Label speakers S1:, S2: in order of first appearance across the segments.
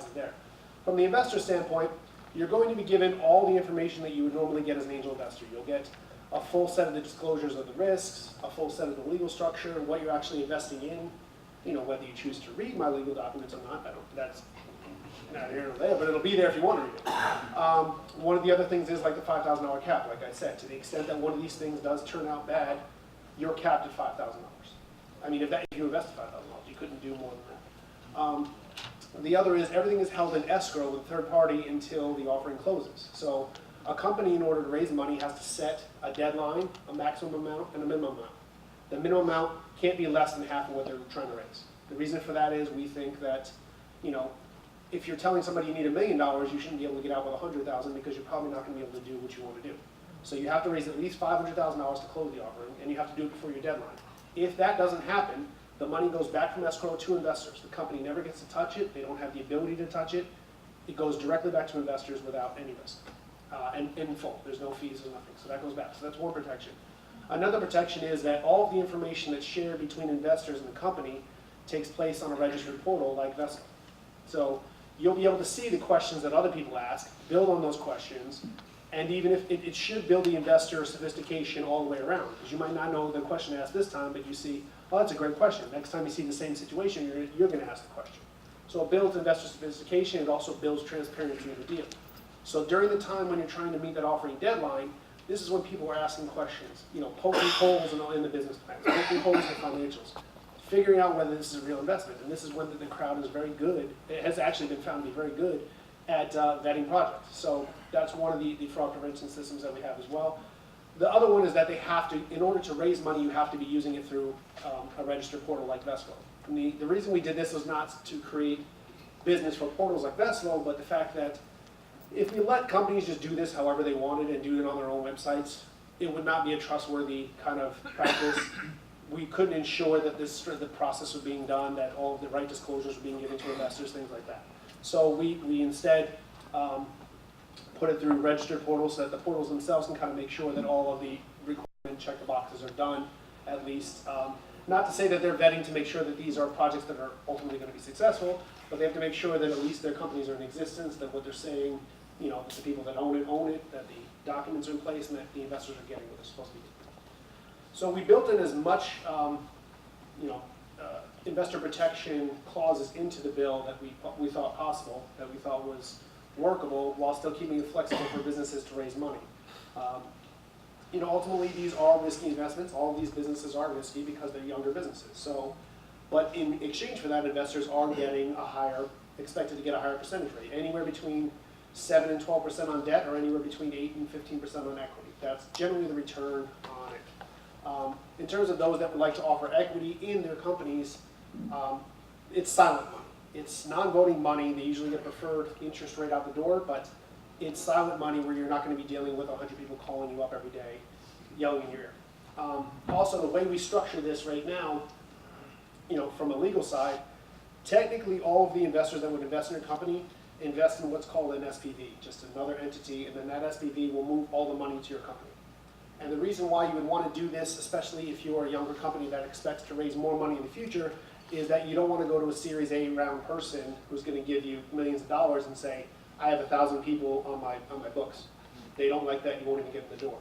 S1: ties it there. From the investor standpoint, you're going to be given all the information that you would normally get as an angel investor. You'll get a full set of the disclosures of the risks, a full set of the legal structure, what you're actually investing in, whether you choose to read my legal documents or not, that's not here or there, but it'll be there if you want to read it. One of the other things is like the $5,000 cap, like I said. To the extent that one of these things does turn out bad, you're capped at $5,000. I mean, if you invested $5,000, you couldn't do more than that. The other is everything is held in escrow with a third party until the offering closes. So a company, in order to raise money, has to set a deadline, a maximum amount, and a minimum amount. The minimum amount can't be less than half of what they're trying to raise. The reason for that is we think that, if you're telling somebody you need $1 million, you shouldn't be able to get out with $100,000 because you're probably not going to be able to do what you want to do. So you have to raise at least $500,000 to close the offering, and you have to do it before your deadline. If that doesn't happen, the money goes back from escrow to investors. The company never gets to touch it. They don't have the ability to touch it. It goes directly back to investors without any risk. And in full. There's no fees, there's nothing. So that goes back. So that's one protection. Another protection is that all of the information that's shared between investors and the company takes place on a registered portal like Vessel. So you'll be able to see the questions that other people ask, build on those questions, and even if it should build the investor sophistication all the way around. Because you might not know the question asked this time, but you see, oh, that's a great question. Next time you see the same situation, you're going to ask the question. So it builds investor sophistication. It also builds transparency in the deal. So during the time when you're trying to meet that offering deadline, this is when people are asking questions, poking holes in the business plans, poking holes in the financials, figuring out whether this is a real investment. And this is when the crowd is very good. It has actually been found to be very good at vetting projects. So that's one of the fraud prevention systems that we have as well. The other one is that they have to, in order to raise money, you have to be using it through a registered portal like Vesco. And the reason we did this was not to create business for portals like Vesco, but the fact that if we let companies just do this however they wanted and do it on their own websites, it would not be a trustworthy kind of practice. We couldn't ensure that the process was being done, that all of the right disclosures were being given to investors, things like that. So we instead put it through registered portals so that the portals themselves can kind of make sure that all of the requirement check the boxes are done, at least. Not to say that they're vetting to make sure that these are projects that are ultimately going to be successful, but they have to make sure that at least their companies are in existence, that what they're saying, the people that own it, that the documents are in place, and that the investors are getting what they're supposed to be getting. So we built in as much, investor protection clauses into the bill that we thought possible, that we thought was workable, while still keeping it flexible for businesses to raise money. Ultimately, these are risky investments. All of these businesses are risky because they're younger businesses. So, but in exchange for that, investors are getting expected to get a higher percentage rate, anywhere between 7 and 12% on debt, or anywhere between 8 and 15% on equity. That's generally the return on it. In terms of those that would like to offer equity in their companies, it's silent money. It's non-voting money. They usually get preferred interest rate out the door, but it's silent money where you're not going to be dealing with 100 people calling you up every day, yelling in your ear. Also, the way we structure this right now, from a legal side, technically all of the investors that would invest in a company invest in what's called an SPV, just another entity, and then that SPV will move all the money to your company. And the reason why you would want to do this, especially if you're a younger company that expects to raise more money in the future, is that you don't want to go to a Series A round person who's going to give you millions of dollars and say, I have 1,000 people on my books. They don't like that, you won't even get in the door.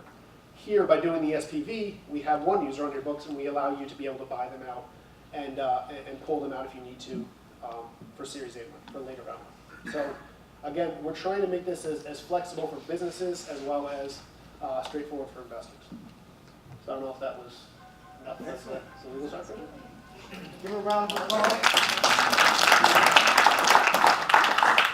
S1: Here, by doing the SPV, we have one user on your books, and we allow you to be able to buy them out and pull them out if you need to for Series A money, for later round. So again, we're trying to make this as flexible for businesses as well as straightforward for investors. So I don't know if that was enough. So we will start.
S2: Give a round of applause.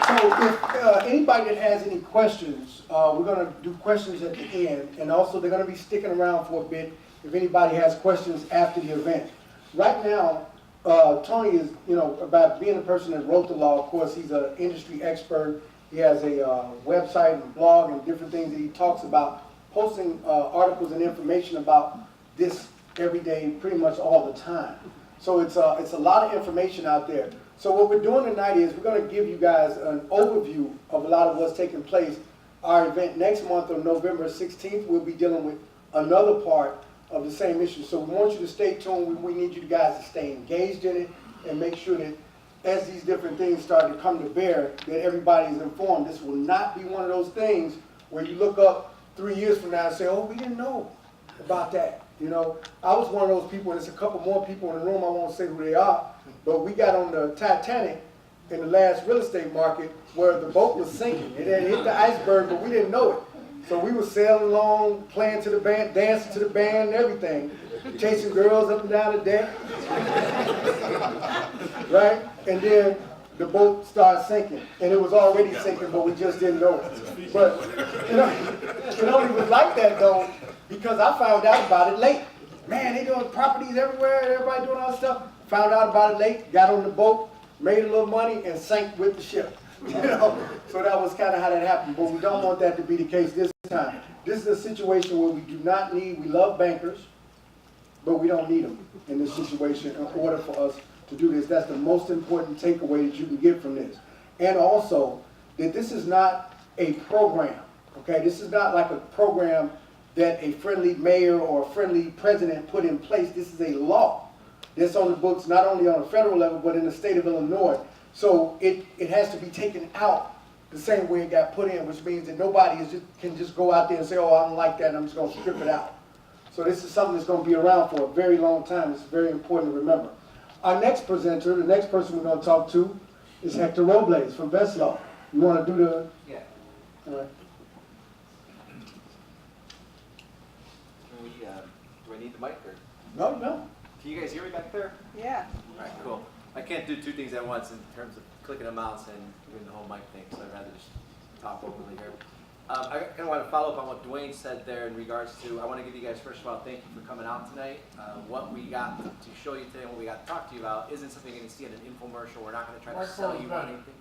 S2: So if anybody that has any questions, we're going to do questions at the end, and also they're going to be sticking around for a bit if anybody has questions after the event. Right now, Tony is, about being a person that wrote the law. Of course, he's an industry expert. He has a website and blog and different things that he talks about, posting articles and information about this every day, pretty much all the time. So it's a lot of information out there. So what we're doing tonight is we're going to give you guys an overview of a lot of what's taking place. Our event next month on November 16th, we'll be dealing with another part of the same issue. So we want you to stay tuned. We need you guys to stay engaged in it and make sure that as these different things start to come to bear, that everybody is informed. This will not be one of those things where you look up 3 years from now and say, oh, we didn't know about that. You know, I was one of those people, and there's a couple more people in the room, I won't say who they are, but we got on the Titanic in the last real estate market where the boat was sinking. It had hit the iceberg, but we didn't know it. So we were sailing along, playing to the band, dancing to the band, and everything, chasing girls up and down the deck. Right? And then the boat started sinking, and it was already sinking, but we just didn't know it. But it only was like that though, because I found out about it late. Man, they doing properties everywhere, everybody doing all this stuff. Found out about it late, got on the boat, made a little money, and sank with the ship. You know, so that was kind of how that happened. But we don't want that to be the case this time. This is a situation where we do not need. We love bankers, but we don't need them in this situation in order for us to do this. That's the most important takeaway that you can get from this. And also, that this is not a program, okay? This is not like a program that a friendly mayor or a friendly president put in place. This is a law that's on the books, not only on a federal level, but in the state of Illinois. So it has to be taken out the same way it got put in, which means that nobody can just go out there and say, oh, I don't like that, and I'm just going to strip it out. So this is something that's going to be around for a very long time. It's very important to remember. Our next presenter, the next person we're going to talk to, is Hector Robles from Vestlaw. You want to do the...
S3: Yeah.
S2: All right.
S3: Do I need the mic or?
S2: No.
S3: Can you guys hear me back there?
S4: Yeah.
S3: All right, cool. I can't do two things at once in terms of clicking a mouse and doing the whole mic thing, so I'd rather just talk openly here. I kind of want to follow up on what Dwayne said there in regards to, I want to give you guys, first of all, thank you for coming out tonight. What we got to show you today and what we got to talk to you about isn't something you're going to see in an infomercial. We're not going to try to sell you on anything.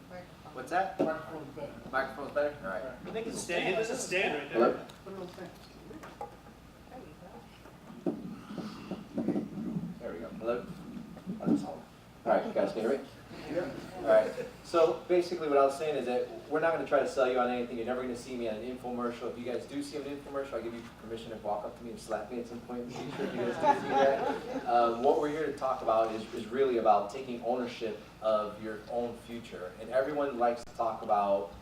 S3: What's that?
S2: Microphone's better.
S3: Microphone's better? All right.
S1: I think it's a stand. There's a stand right there.
S3: Hello?
S2: Put it on stand.
S3: There we go. Hello? All right, you guys can hear me?
S2: Yeah.
S3: All right. So basically what I was saying is that we're not going to try to sell you on anything. You're never going to see me on an infomercial. If you guys do see an infomercial, I'll give you permission to walk up to me and slap me at some point in the future if you guys do see that. What we're here to talk about is really about taking ownership of your own future. And everyone likes to talk about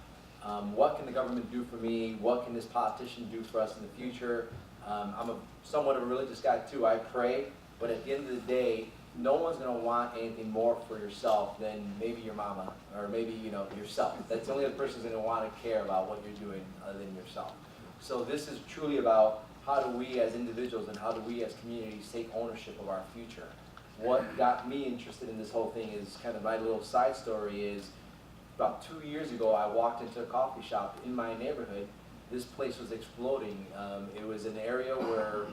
S3: what can the government do for me? What can this politician do for us in the future? I'm somewhat of a religious guy too. I pray. But at the end of the day, no one's going to want anything more for yourself than maybe your mama or maybe, you know, yourself. That's the only other person who's going to want to care about what you're doing other than yourself. So this is truly about how do we as individuals and how do we as communities take ownership of our future. What got me interested in this whole thing is kind of my little side story is about 2 years ago I walked into a coffee shop in my neighborhood. This place was exploding. It was an area where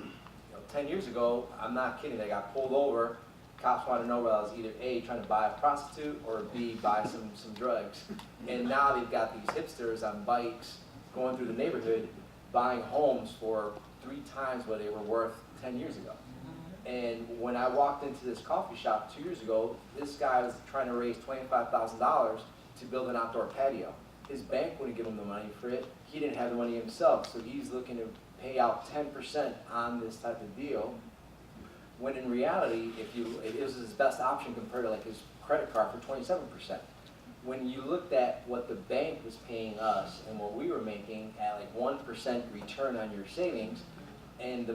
S3: 10 years ago, I'm not kidding, they got pulled over. Cops wanted to know whether I was either A, trying to buy a prostitute, or B, buy some drugs. And now they've got these hipsters on bikes going through the neighborhood buying homes for 3 times what they were worth 10 years ago. And when I walked into this coffee shop 2 years ago, this guy was trying to raise $25,000 to build an outdoor patio. His bank wouldn't give him the money for it. He didn't have the money himself, so he's looking to pay out 10% on this type of deal. When in reality, it was his best option compared to like his credit card for 27%. When you looked at what the bank was paying us and what we were making at like 1% return on your savings, and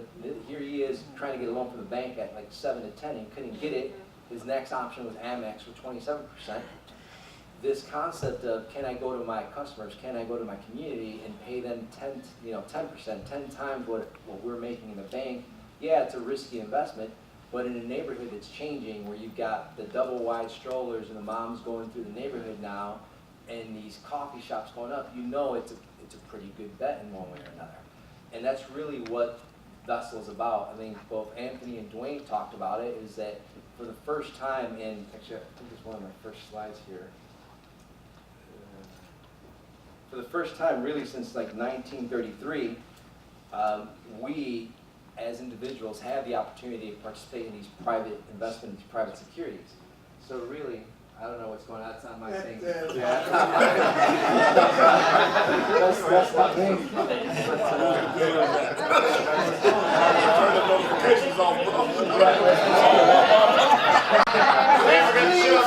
S3: here he is trying to get a loan from the bank at like 7 to 10 and couldn't get it. His next option was Amex with 27%. This concept of can I go to my customers, can I go to my community and pay them 10%, 10 times what we're making in the bank. Yeah, it's a risky investment, but in a neighborhood that's changing where you've got the double wide strollers and the moms going through the neighborhood now and these coffee shops going up, you know it's a pretty good bet in one way or another. And that's really what Vessel's about. I mean, both Anthony and Dwayne talked about it, is that for the first time in, actually I think it's one of my first slides here. For the first time really since like 1933, we as individuals have the opportunity to participate in these private investments, private securities. So really, I don't know what's going on. It's not my thing. That's not me.
S2: Please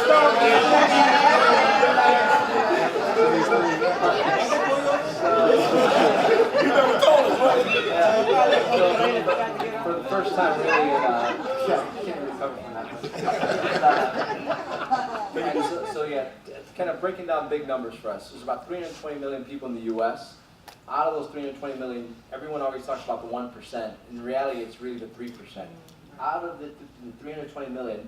S3: For the first time, really, can't recover from that. So yeah, kind of breaking down big numbers for us. There's about 320 million people in the U.S. Out of those 320 million, everyone always talks about the 1%. In reality, it's really the 3%. Out of the 320 million,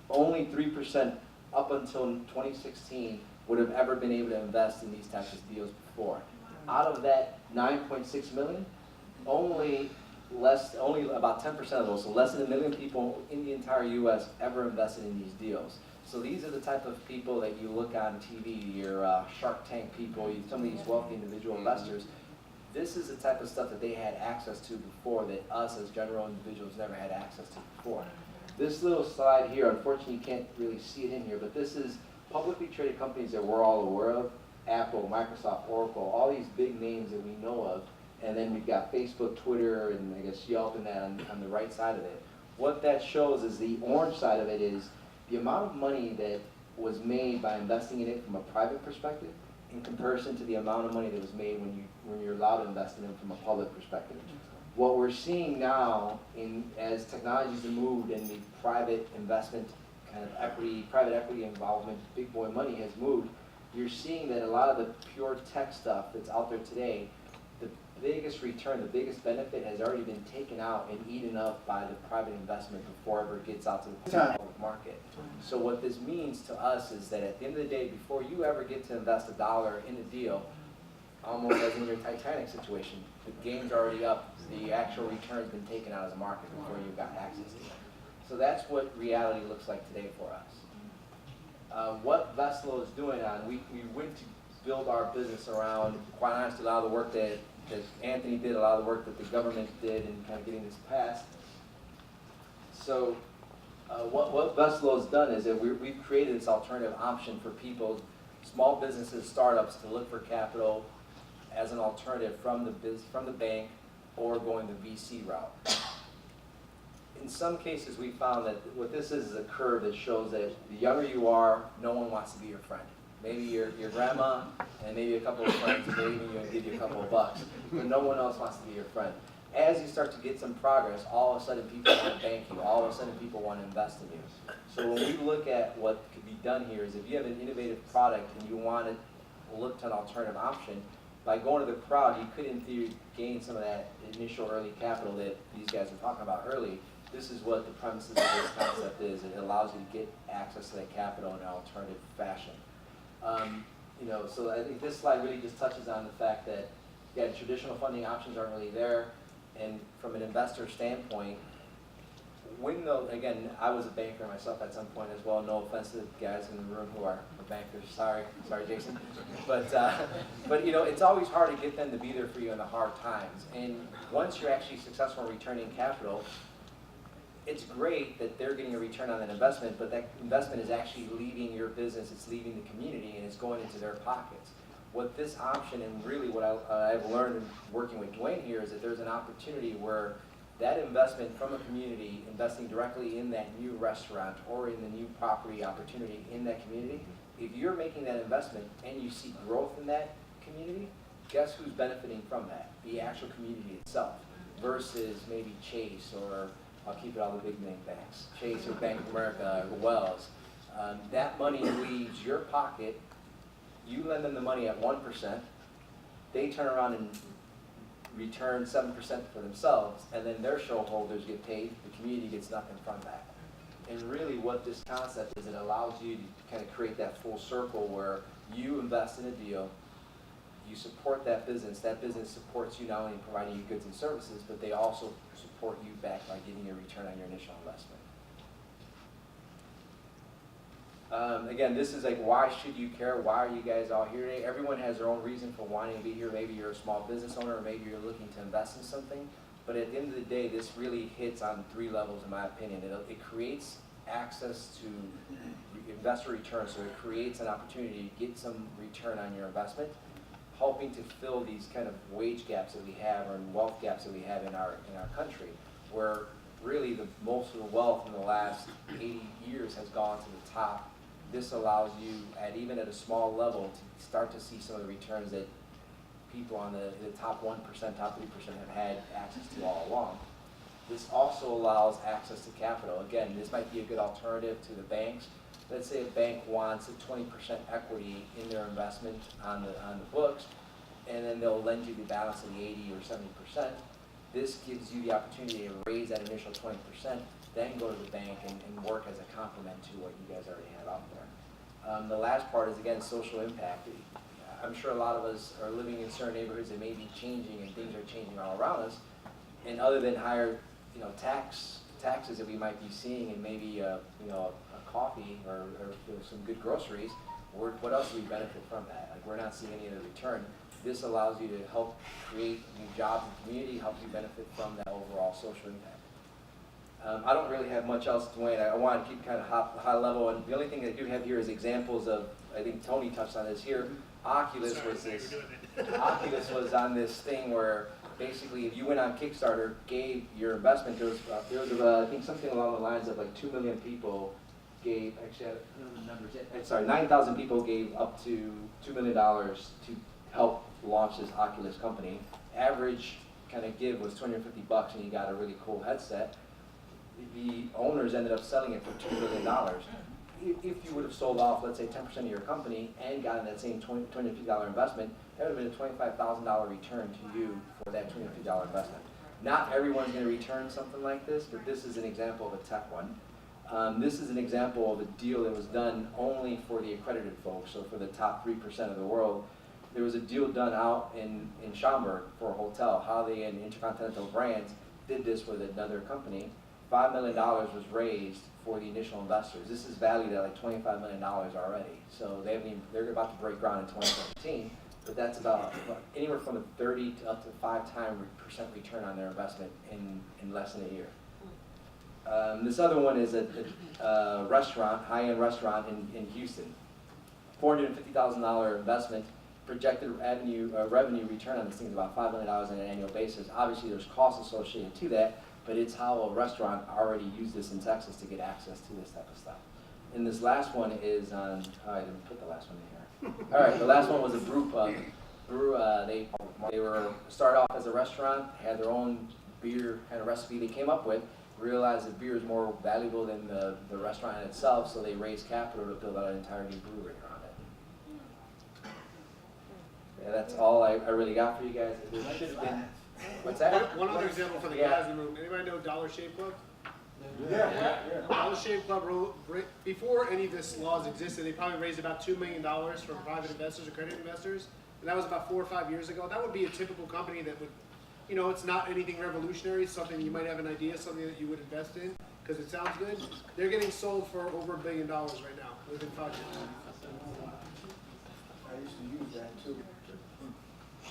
S3: only 3% up until 2016 would have ever been able to invest in these types of deals before. Out of that 9.6 million, only about 10% of those, so less than 1 million people in the entire U.S. ever invested in these deals. So these are the type of people that you look on TV, your Shark Tank people, some of these wealthy individual investors. This is the type of stuff that they had access to before that us as general individuals never had access to before. This little slide here, unfortunately you can't really see it in here, but this is publicly traded companies that we're all aware of. Apple, Microsoft, Oracle, all these big names that we know of. And then we've got Facebook, Twitter, and I guess Yelp and that on the right side of it. What that shows is the orange side of it is the amount of money that was made by investing in it from a private perspective in comparison to the amount of money that was made when you're allowed to invest in it from a public perspective. What we're seeing now, as technologies have moved and the private investment kind of private equity involvement, big boy money has moved, you're seeing that a lot of the pure tech stuff that's out there today, the biggest return, the biggest benefit has already been taken out and eaten up by the private investment before it ever gets out to the public market. So what this means to us is that at the end of the day, before you ever get to invest $1 in a deal, almost as in your Titanic situation, the game's already up, the actual return's been taken out of the market before you've got access to it. So that's what reality looks like today for us. What Veslo is doing we went to build our business around, quite honestly, a lot of the work that Anthony did, a lot of the work that the government did in kind of getting this passed. So what Veslo has done is that we've created this alternative option for people, small businesses, startups, to look for capital as an alternative from the bank or going the VC route. In some cases, we found that what this is a curve that shows that the younger you are, no one wants to be your friend. Maybe your grandma and maybe a couple of friends who maybe even give you a couple of bucks, but no one else wants to be your friend. As you start to get some progress, all of a sudden people want to bank you. All of a sudden people want to invest in you. So when we look at what could be done here is if you have an innovative product and you want to look to an alternative option, by going to the crowd, you could in theory gain some of that initial early capital that these guys were talking about early. This is what the premises of this concept is. It allows you to get access to that capital in an alternative fashion. So I think this slide really just touches on the fact that, yeah, traditional funding options aren't really there. And from an investor standpoint, again, I was a banker myself at some point as well. No offense to the guys in the room who are bankers. Sorry, Jason. But it's always hard to get them to be there for you in the hard times. And once you're actually successful in returning capital, it's great that they're getting a return on that investment, but that investment is actually leaving your business, it's leaving the community, and it's going into their pockets. What this option, and really what I've learned in working with Dwayne here, is that there's an opportunity where that investment from a community, investing directly in that new restaurant or in the new property opportunity in that community, if you're making that investment and you see growth in that community, guess who's benefiting from that? The actual community itself, versus maybe Chase or I'll keep it all the big name banks, Chase or Bank of America or Wells. That money leaves your pocket. You lend them the money at 1%. They turn around and return 7% for themselves, and then their shareholders get paid. The community gets nothing from that. And really what this concept is, it allows you to kind of create that full circle where you invest in a deal, you support that business supports you not only in providing you goods and services, but they also support you back by giving you a return on your initial investment. Again, this is like, why should you care? Why are you guys all here today? Everyone has their own reason for wanting to be here. Maybe you're a small business owner, or maybe you're looking to invest in something. But at the end of the day, this really hits on 3 levels, in my opinion. It creates access to investor returns, so it creates an opportunity to get some return on your investment, helping to fill these kind of wage gaps that we have, or wealth gaps that we have in our country, where really most of the wealth in the last 80 years has gone to the top this allows you, even at a small level, to start to see some of the returns that people on the top 1%, top 3% have had access to all along. This also allows access to capital. Again, this might be a good alternative to the banks. Let's say a bank wants a 20% equity in their investment on the books, and then they'll lend you the balance of the 80 or 70%. This gives you the opportunity to raise that initial 20%, then go to the bank and work as a complement to what you guys already have out there. The last part is, again, social impact. I'm sure a lot of us are living in certain neighborhoods that may be changing and things are changing all around us. And other than higher, taxes that we might be seeing and maybe a coffee or some good groceries, what else do we benefit from that? Like, we're not seeing any of the return. This allows you to help create new jobs in the community, help you benefit from that overall social impact. I don't really have much else, Dwayne. I want to keep kind of high level, and the only thing I do have here is examples of, I think Tony touched on this here. Oculus was on this thing where basically if you went on Kickstarter, gave your investment, there was I think something along the lines of like 2 million people gave, actually I don't know the numbers yet, sorry, 9,000 people gave up to $2 million to help launch this Oculus company. Average kind of give was $250 and you got a really cool headset. The owners ended up selling it for $2 million. If you would have sold off, let's say 10% of your company and gotten that same $250 investment, that would have been a $25,000 return to you for that $250 investment. Not everyone's going to return something like this, but this is an example of a tech one. This is an example of a deal that was done only for the accredited folks, so for the top 3% of the world. There was a deal done out in Schaumburg for a hotel. Holiday and Intercontinental Brands did this with another company. $5 million was raised for the initial investors. This is valued at like $25 million already. So they're about to break ground in 2017, but that's about anywhere from a 30 to up to 5% return on their investment in less than a year. This other one is a restaurant, high-end restaurant in Houston. $450,000 investment. Projected revenue return on this thing is about $5 million on an annual basis. Obviously, there's costs associated to that, but it's how a restaurant already used this in Texas to get access to this type of stuff. And this last one is on, I didn't put the last one in here. All right, the last one was a brew pub. They were started off as a restaurant, had their own beer kind of recipe they came up with, realized that beer is more valuable than the restaurant in itself, so they raised capital to build out an entire new brewery around it. Yeah, that's all I really got for you guys. There should have been. What's that?
S1: One other example for the guys in the room. Anybody know Dollar Shave Club?
S2: Yeah.
S1: Dollar Shave Club, before any of this laws existed, they probably raised about $2 million from private investors or credit investors. And that was about 4 or 5 years ago. That would be a typical company that would, it's not anything revolutionary, it's something you might have an idea, something that you would invest in because it sounds good. They're getting sold for over $1 billion right now within 5 years.
S2: I used to use that too.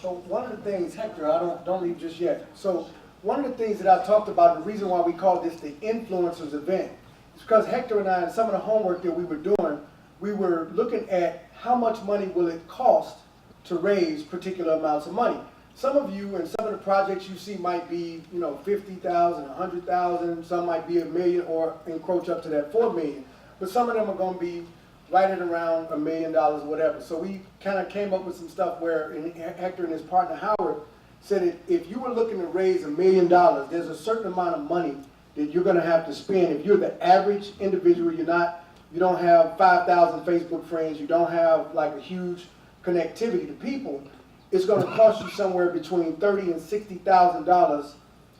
S2: So one of the things, Hector, don't leave just yet. So one of the things that I talked about, the reason why we call this the influencers event, is because Hector and I, and some of the homework that we were doing, we were looking at how much money will it cost to raise particular amounts of money. Some of you and some of the projects you see might be, 50,000, 100,000, some might be $1 million or encroach up to that $4 million. But some of them are going to be right at around $1 million or whatever. So we kind of came up with some stuff where Hector and his partner Howard said if you were looking to raise $1 million, there's a certain amount of money that you're going to have to spend. If you're the average individual, you don't have 5,000 Facebook friends, you don't have like a huge connectivity to people, it's going to cost you somewhere between $30,000 and $60,000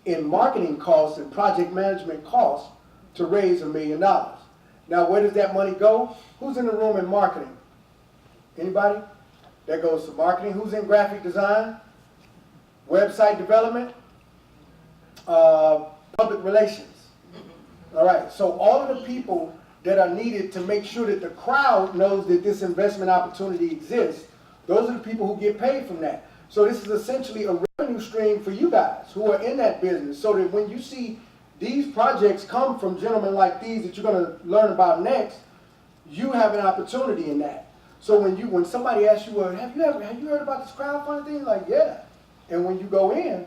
S2: in marketing costs and project management costs to raise $1 million. Now, where does that money go? Who's in the room in marketing? Anybody? That goes to marketing. Who's in graphic design? Website development? Public relations. All right, so all of the people that are needed to make sure that the crowd knows that this investment opportunity exists, those are the people who get paid from that. So this is essentially a revenue stream for you guys who are in that business, so that when you see these projects come from gentlemen like these that you're going to learn about next, you have an opportunity in that. So when somebody asks you, well, have you heard about this crowdfunding thing? Like, yeah. And when you go in,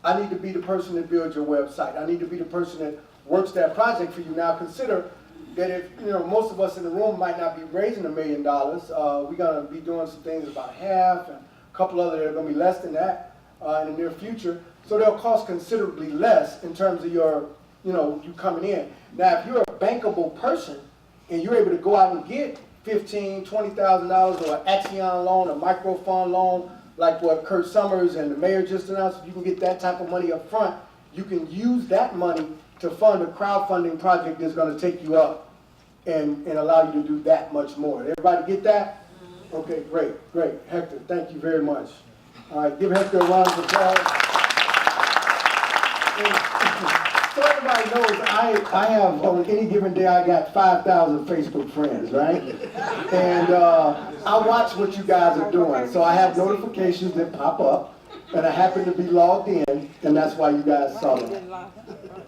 S2: I need to be the person that builds your website. I need to be the person that works that project for you. Now consider, that if, most of us in the room might not be raising $1 million, we're gonna be doing some things about half, and a couple other that are gonna be less than that in the near future. So they'll cost considerably less in terms of your, you coming in. Now, if you're a bankable person and you're able to go out and get $15,000, $20,000 or an Axion loan, a microfund loan, like what Kurt Summers and the mayor just announced, if you can get that type of money up front, you can use that money to fund a crowdfunding project that's going to take you up and allow you to do that much more. Everybody get that? Okay, great. Hector, thank you very much. All right, give Hector a round of applause. So everybody knows I have, on any given day, I got 5,000 Facebook friends, right? And I watch what you guys are doing. So I have notifications that pop up, and I happen to be logged in, and that's why you guys saw it.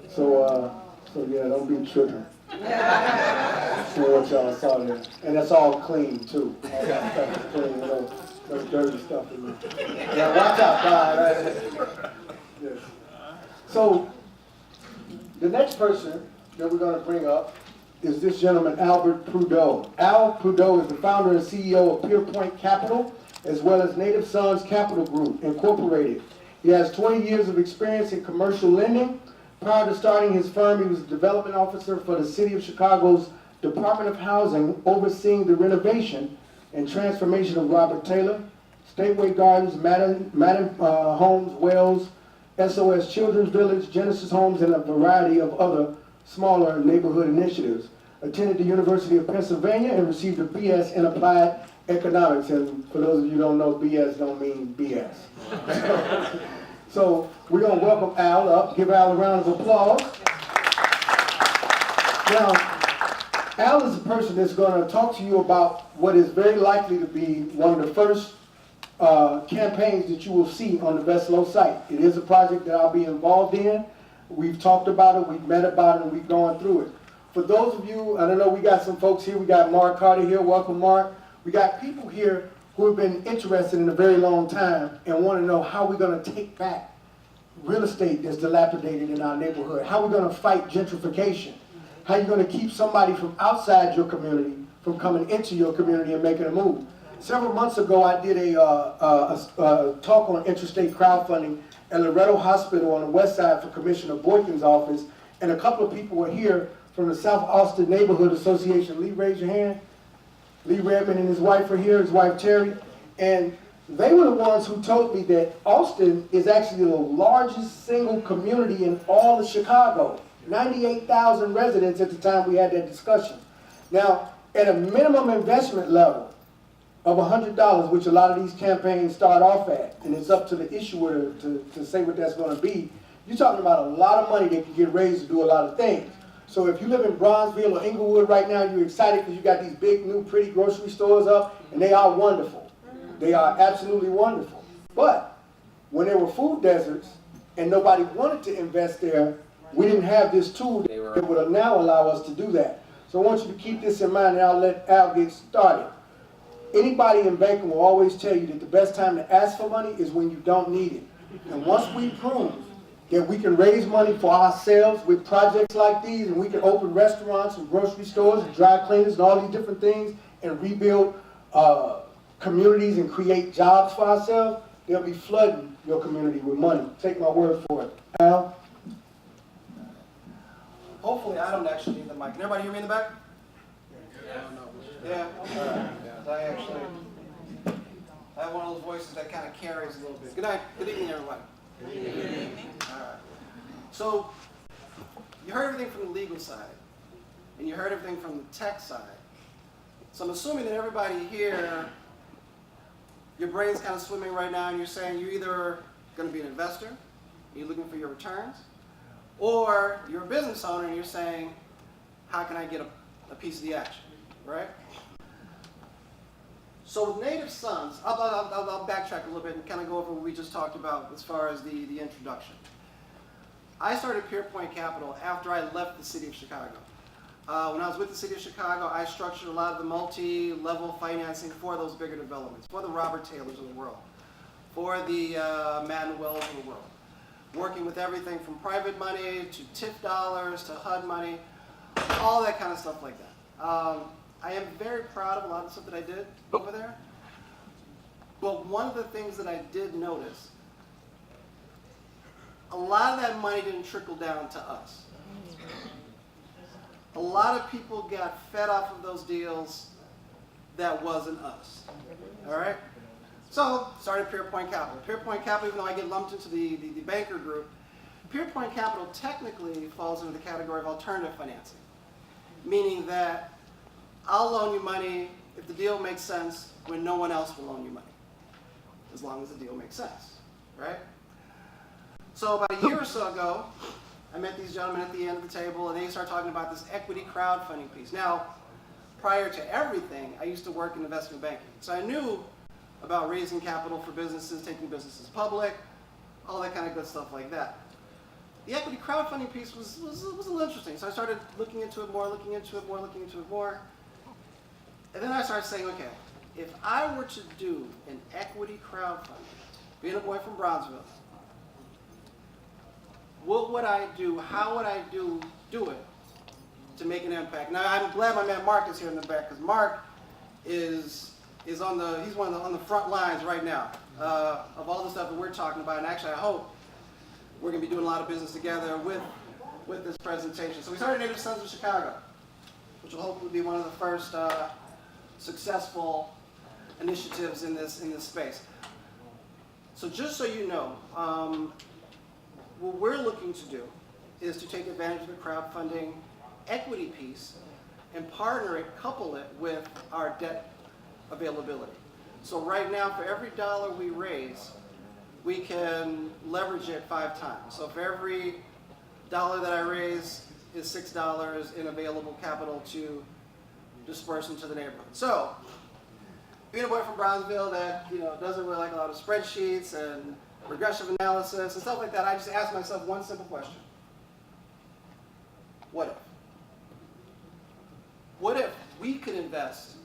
S2: So yeah, don't be tripping. For what y'all saw there. And that's all clean, too. All that stuff is clean, no dirty stuff in there. Yeah, watch out, right? Yes. So, the next person that we're going to bring up is this gentleman, Albert Prudhoe. Al Prudhoe is the founder and CEO of Pierpoint Capital, as well as Native Sons Capital Group, Incorporated. He has 20 years of experience in commercial lending. Prior to starting his firm, he was a development officer for the City of Chicago's Department of Housing, overseeing the renovation and transformation of Robert Taylor, Stateway Gardens, Madden Homes, Wells, SOS Children's Village, Genesis Homes, and a variety of other smaller neighborhood initiatives. Attended the University of Pennsylvania and received a BS in Applied Economics. And for those of you who don't know, BS don't mean BS. So we're going to welcome Al up. Give Al a round of applause. Now, Al is a person that's going to talk to you about what is very likely to be one of the first campaigns that you will see on the Veslo site. It is a project that I'll be involved in. We've talked about it, we've met about it, and we've gone through it. For those of you, I don't know, we got some folks here. We got Mark Carter here. Welcome, Mark. We got people here who have been interested in a very long time and want to know how we're going to take back real estate that's dilapidated in our neighborhood. How we're going to fight gentrification. How you're going to keep somebody from outside your community from coming into your community and making a move. Several months ago, I did a talk on interstate crowdfunding at Loretto Hospital on the west side for Commissioner Boykin's office, and a couple of people were here from the South Austin Neighborhood Association. Lee, raise your hand. Lee Redmond and his wife are here, his wife Terry, and they were the ones who told me that Austin is actually the largest single community in all of Chicago. 98,000 residents at the time we had that discussion. Now, at a minimum investment level of $100, which a lot of these campaigns start off at, and it's up to the issuer to say what that's going to be, you're talking about a lot of money that can get raised to do a lot of things. So if you live in Bronzeville or Inglewood right now, you're excited because you got these big, new, pretty grocery stores up, and they are wonderful. They are absolutely wonderful. But when there were food deserts and nobody wanted to invest there, we didn't have this tool that would now allow us to do that. So I want you to keep this in mind, and I'll let Al get started. Anybody in banking will always tell you that the best time to ask for money is when you don't need it. And once we prove that we can raise money for ourselves with projects like these, and we can open restaurants and grocery stores and dry cleaners and all these different things and rebuild communities and create jobs for ourselves, they'll be flooding your community with money. Take my word for it. Al?
S4: Hopefully I don't actually need the mic. Can everybody hear me in the back? Yeah? All right. I have one of those voices that kind of carries a little bit. Good night. Good evening, everybody. Good evening. All right. So, you heard everything from the legal side, and you heard everything from the tech side. So I'm assuming that everybody here, your brain's kind of swimming right now, and you're saying you're either going to be an investor, and you're looking for your returns, or you're a business owner, and you're saying, how can I get a piece of the action, right? So with Native Sons, I'll backtrack a little bit and kind of go over what we just talked about as far as the introduction. I started Pierpoint Capital after I left the city of Chicago. When I was with the city of Chicago, I structured a lot of the multi-level financing for those bigger developments, for the Robert Taylors of the world, for the Madden Wells of the world, working with everything from private money to TIF dollars to HUD money, all that kind of stuff like that. I am very proud of a lot of the stuff that I did over there. But one of the things that I did notice, a lot of that money didn't trickle down to us. A lot of people got fed off of those deals that wasn't us. All right? So, started Pierpoint Capital. Pierpoint Capital, even though I get lumped into the banker group, Pierpoint Capital technically falls into the category of alternative financing, meaning that I'll loan you money if the deal makes sense when no one else will loan you money, as long as the deal makes sense, right? So about a year or so ago, I met these gentlemen at the end of the table, and they started talking about this equity crowdfunding piece. Now, prior to everything, I used to work in investment banking, so I knew about raising capital for businesses, taking businesses public, all that kind of good stuff like that. The equity crowdfunding piece was a little interesting, so I started looking into it more, looking into it more. And then I started saying, okay, if I were to do an equity crowdfunding, being a boy from Bronzeville, what would I do, how would I do it to make an impact? Now, I'm glad my man Mark is here in the back, because Mark is on the front lines right now of all the stuff that we're talking about, and actually I hope we're going to be doing a lot of business together with this presentation. So we started Native Sons of Chicago, which will hopefully be one of the first successful initiatives in this space. So just so you know, what we're looking to do is to take advantage of the crowdfunding equity piece and partner it, couple it with our debt availability. So right now, for every dollar we raise, we can leverage it 5 times. So for every dollar that I raise is $6 in available capital to disperse into the neighborhood. So, being a boy from Bronzeville that doesn't really like a lot of spreadsheets and regressive analysis and stuff like that, I just asked myself one simple question. What if? What if we could invest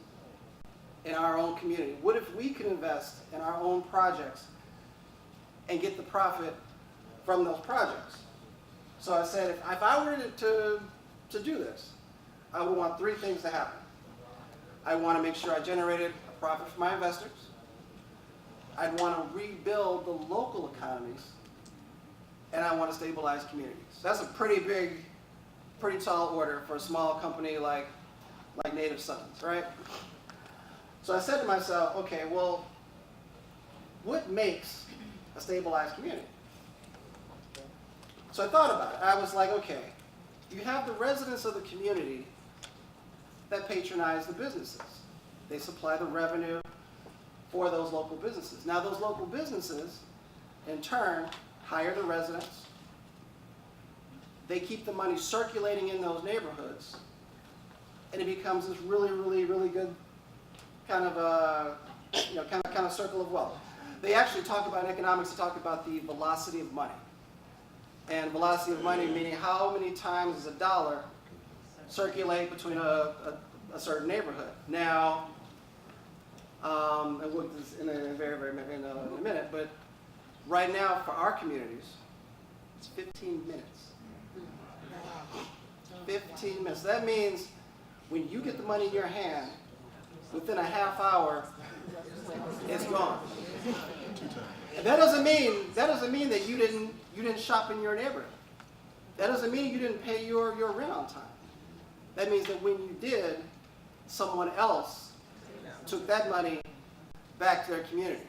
S4: in our own community? What if we could invest in our own projects and get the profit from those projects? So I said, if I were to do this, I would want 3 things to happen. I want to make sure I generated a profit for my investors. I'd want to rebuild the local economies, and I want to stabilize communities. That's a pretty big, pretty tall order for a small company like Native Sons, right? So I said to myself, okay, well, what makes a stabilized community? So I thought about it. I was like, okay, you have the residents of the community that patronize the businesses. They supply the revenue for those local businesses. Now those local businesses, in turn, hire the residents. They keep the money circulating in those neighborhoods, and it becomes this really, really, really good kind of kind of circle of wealth. They actually talk about in economics. They talk about the velocity of money, and velocity of money meaning how many times does a dollar circulate between a certain neighborhood. Now, and we'll look at this in a minute, but right now for our communities, it's 15 minutes. 15 minutes. That means when you get the money in your hand, within a half hour, it's gone. And that doesn't mean that you didn't shop in your neighborhood. That doesn't mean you didn't pay your rent on time. That means that when you did, someone else took that money back to their community.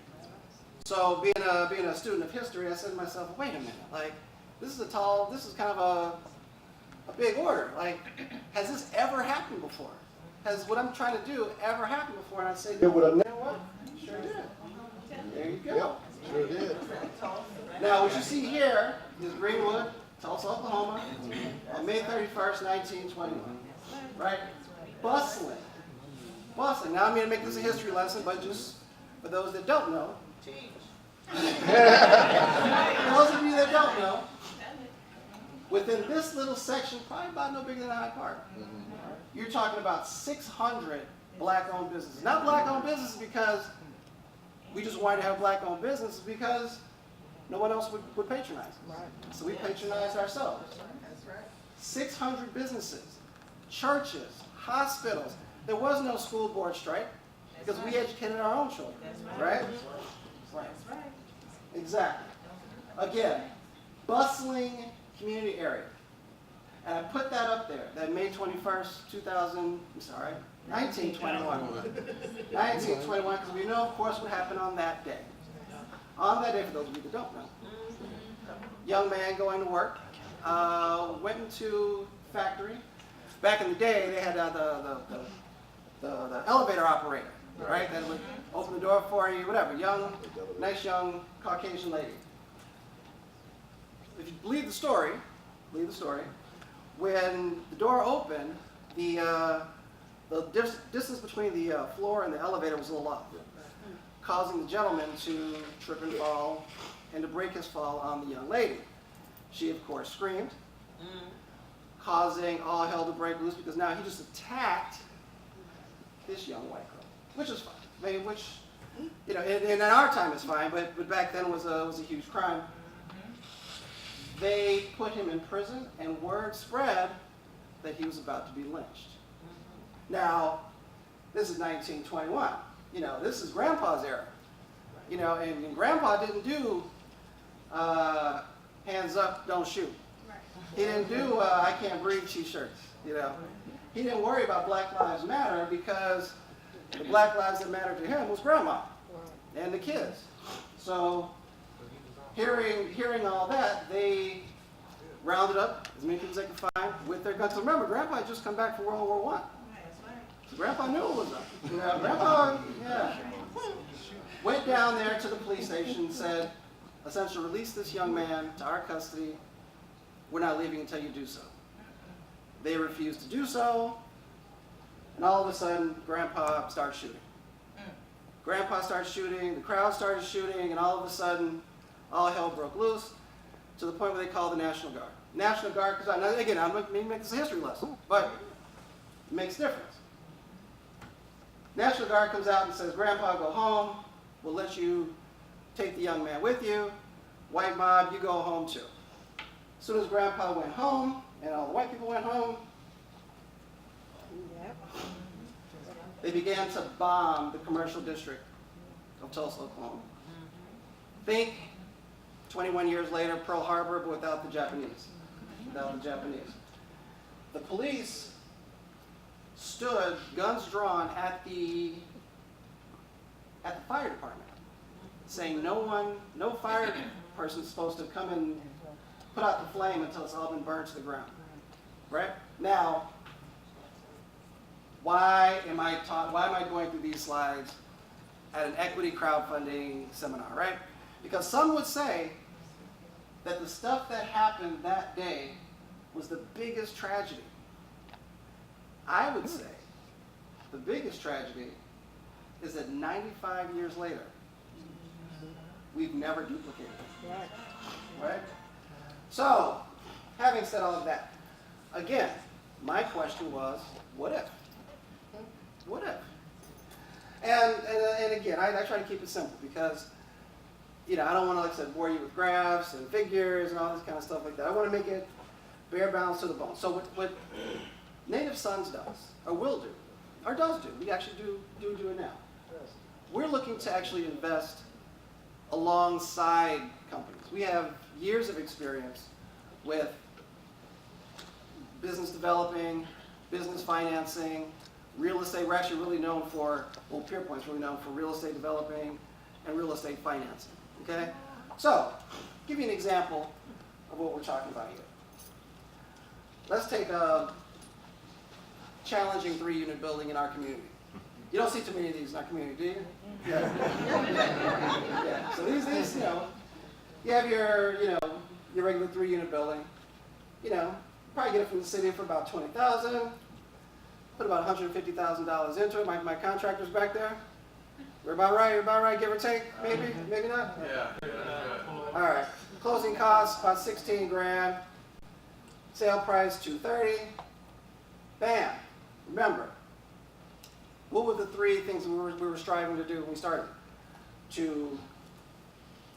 S4: So being a student of history, I said to myself, wait a minute, like this is kind of a big order. Like, has this ever happened before? Has what I'm trying to do ever happened before? And I say, you know what? Sure did. There you go.
S5: Yep, sure did.
S4: Now, what you see here is Greenwood, Tulsa, Oklahoma, on May 31st, 1921. Right? Bustling. Bustling. Now, I'm going to make this a history lesson, but just for those that don't know, for those of you that don't know, within this little section, probably about no bigger than Hyde Park, you're talking about 600 black-owned businesses. Not black-owned businesses because we just wanted to have black-owned businesses, because no one else would patronize us. So we patronized ourselves. 600 businesses churches, hospitals. There was no school board strike because we educated our own children, right? Right. Exactly. Again, bustling community area. And I put that up there, that May 21st, 1921. 1921, because we know, of course, what happened on that day. On that day, for those of you that don't know, young man going to work, went into factory. Back in the day, they had the elevator operator, right? That would open the door for you, whatever. Nice young Caucasian lady. If you believe the story, when the door opened, the distance between the floor and the elevator was a little off, causing the gentleman to trip and fall and to break his fall on the young lady. She, of course, screamed, causing all hell to break loose because now he just attacked this young white girl, which is fine. I mean, which, you know, in our time is fine, but back then was a huge crime. They put him in prison, and word spread that he was about to be lynched. Now, this is 1921. You know, this is Grandpa's era. You know, and Grandpa didn't do hands up, don't shoot. He didn't do I can't breathe t-shirts, you know. He didn't worry about Black Lives Matter because the Black lives that mattered to him was Grandma and the kids. So hearing all that, they rounded up as many people as they could find with their guns. So remember, Grandpa had just come back from World War I. So Grandpa knew it was up. You know, Grandpa, yeah. Went down there to the police station and said, essentially, release this young man to our custody. We're not leaving until you do so. They refused to do so, and all of a sudden, Grandpa starts shooting. Grandpa starts shooting, the crowd started shooting, and all of a sudden, all hell broke loose to the point where they called the National Guard. National Guard, because again, I'm not going to make this a history lesson, but it makes a difference. National Guard comes out and says, Grandpa, go home. We'll let you take the young man with you. White mob, you go home too. As soon as Grandpa went home, and all the white people went home, they began to bomb the commercial district of Tulsa, Oklahoma. Think 21 years later, Pearl Harbor, but without the Japanese. The police stood, guns drawn, at the fire department, saying no fire person is supposed to come and put out the flame until it's all been burned to the ground. Right? Now, why am I going through these slides at an equity crowdfunding seminar, right? Because some would say that the stuff that happened that day was the biggest tragedy. I would say the biggest tragedy is that 95 years later, we've never duplicated it. Right? So, having said all of that, again, my question was, what if? What if? And again, I try to keep it simple because, you know, I don't want to, like I said, bore you with graphs and figures and all this kind of stuff like that. I want to make it bare bones to the bone. So what Native Sons does, or will do, or does do, we actually do it now. We're looking to actually invest alongside companies. We have years of experience with business developing, business financing, real estate. We're actually really known for, well, Pierpoint's really known for real estate developing and real estate financing, okay? So, give you an example of what we're talking about here. Let's take a challenging 3-unit building in our community. You don't see too many of these in our community, do you? Yeah. Yeah. So these, you know, you have your regular 3-unit building. You know, probably get it from the city for about $20,000. Put about $150,000 into it. My contractor's back there. We're about right, give or take, maybe not.
S5: Yeah.
S4: All right. Closing costs about 16 grand. Sale price $230. Bam. Remember, what were the 3 things we were striving to do when we started? To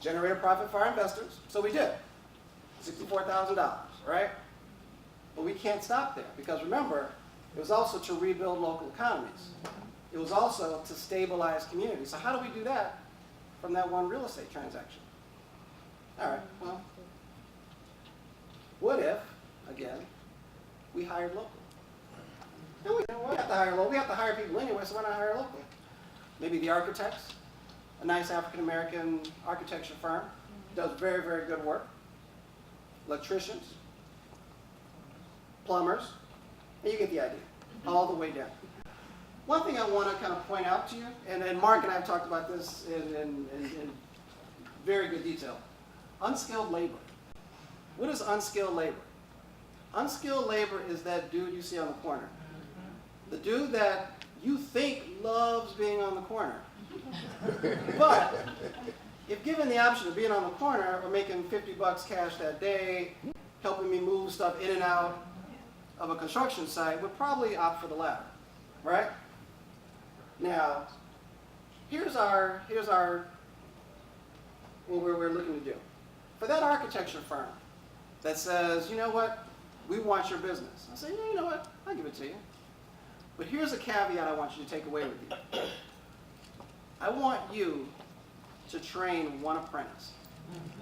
S4: generate a profit for our investors. So we did. $64,000, right? But we can't stop there because remember, It was also to rebuild local economies. It was also to stabilize communities. So how do we do that from that one real estate transaction? All right, well, what if, again, we hired local? No, we don't have to hire local. We have to hire people anyway, so why not hire local? Maybe the architects, a nice African-American architecture firm, does very, very good work. Electricians, plumbers, and you get the idea, all the way down. One thing I want to kind of point out to you, and Mark and I have talked about this in very good detail. Unskilled labor. What is unskilled labor? Unskilled labor is that dude you see on the corner. The dude that you think loves being on the corner. But if given the option of being on the corner or making $50 cash that day, helping me move stuff in and out of a construction site, would probably opt for the latter, right? Now, here's what we're looking to do. For that architecture firm that says, you know what, we want your business. I say, yeah, you know what, I'll give it to you. But here's a caveat I want you to take away with you. I want you to train one apprentice.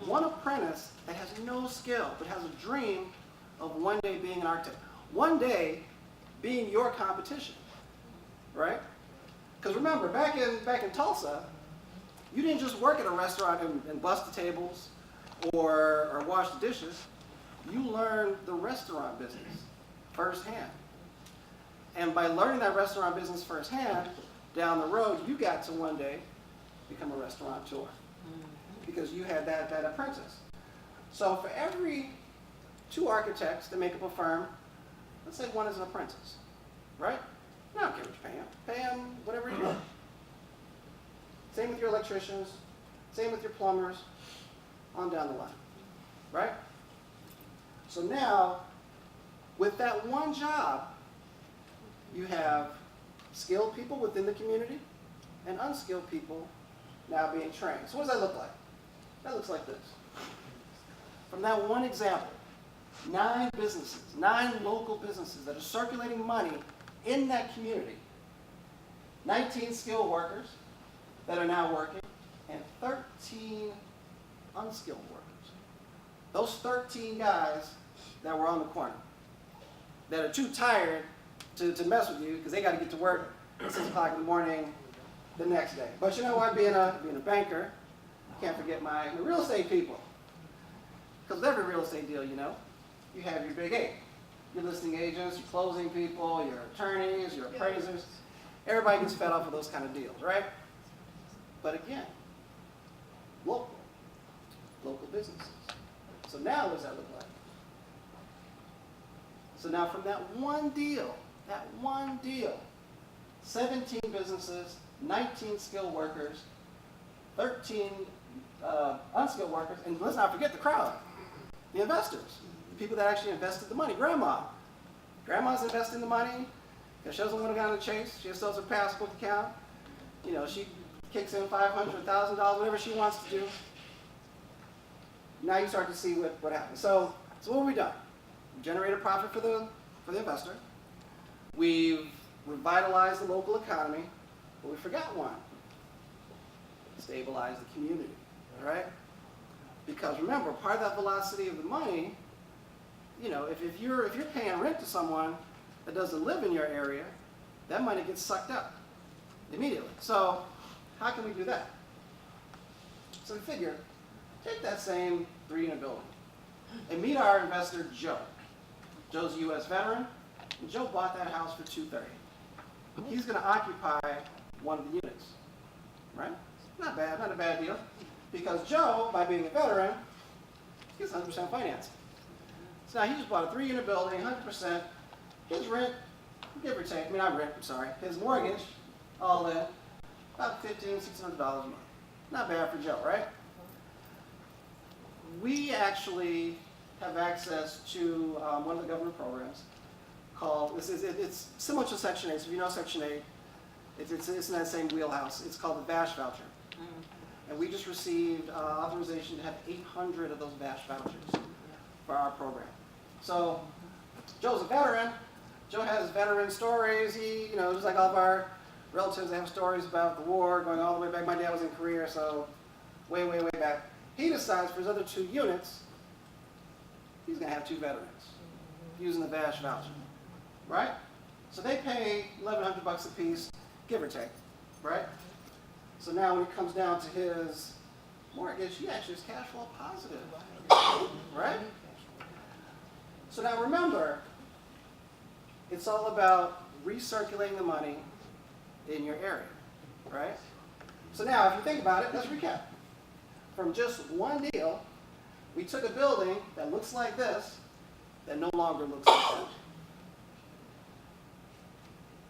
S4: One apprentice that has no skill, but has a dream of one day being an architect. One day being your competition, right? Because remember, back in Tulsa, you didn't just work at a restaurant and bust the tables or wash the dishes. You learned the restaurant business firsthand. And by learning that restaurant business firsthand, down the road, you got to one day become a restaurateur because you had that apprentice. So for every 2 architects that make up a firm, let's say one is an apprentice, right? I don't care what you pay him. Pay him whatever you want. Same with your electricians, same with your plumbers, on down the line, right? So now, with that one job, you have skilled people within the community and unskilled people now being trained. So what does that look like? That looks like this. From that one example, 9 businesses, 9 local businesses that are circulating money in that community, 19 skilled workers that are now working, and 13 unskilled workers. Those 13 guys that were on the corner, that are too tired to mess with you because they got to get to work at 6 o'clock in the morning the next day. But you know what, being a banker, I can't forget my real estate people. Because with every real estate deal, you know, you have your big 8. Your listing agents, your closing people, your attorneys, your appraisers. Everybody gets fed off of those kind of deals, right? But again, local businesses. So now what does that look like? So now from that one deal, 17 businesses, 19 skilled workers, 13 unskilled workers, and let's not forget the crowd, the investors, the people that actually invested the money. Grandma's investing the money because she doesn't want to go on the chase. She just does her passbook account. You know, she kicks in $500, $1,000, whatever she wants to do. Now you start to see what happens. So what have we done? We generated profit for the investor. We've revitalized the local economy, but we forgot one. Stabilize the community, right? Because remember, part of that velocity of the money, you know, if you're paying rent to someone that doesn't live in your area, that money gets sucked up immediately. So how can we do that? So we figure, take that same 3-unit building and meet our investor, Joe. Joe's a U.S. veteran, and Joe bought that house for $230,000. He's going to occupy one of the units, right? Not bad, not a bad deal. Because Joe, by being a veteran, gets 100% financing. So now he just bought a 3-unit building, 100%. His rent, give or take, his mortgage, all in, about $1,500, $1,600 a month. Not bad for Joe, right? We actually have access to one of the government programs called, it's similar to Section 8, so if you know Section 8, it's in that same wheelhouse. It's called the VASH voucher. And we just received authorization to have 800 of those VASH vouchers for our program. So Joe's a veteran, Joe has veteran stories. He, just like all of our relatives, they have stories about the war going all the way back. My dad was in Korea, so way, way, way back. He decides for his other 2 units, he's going to have 2 veterans using the VASH voucher, right? So they pay $1,100 a piece, give or take, right? So now when it comes down to his mortgage, he actually is cash flow positive, right? So now remember, it's all about recirculating the money in your area, right? So now, if you think about it, let's recap. From just one deal, we took a building that looks like this, that no longer looks like that.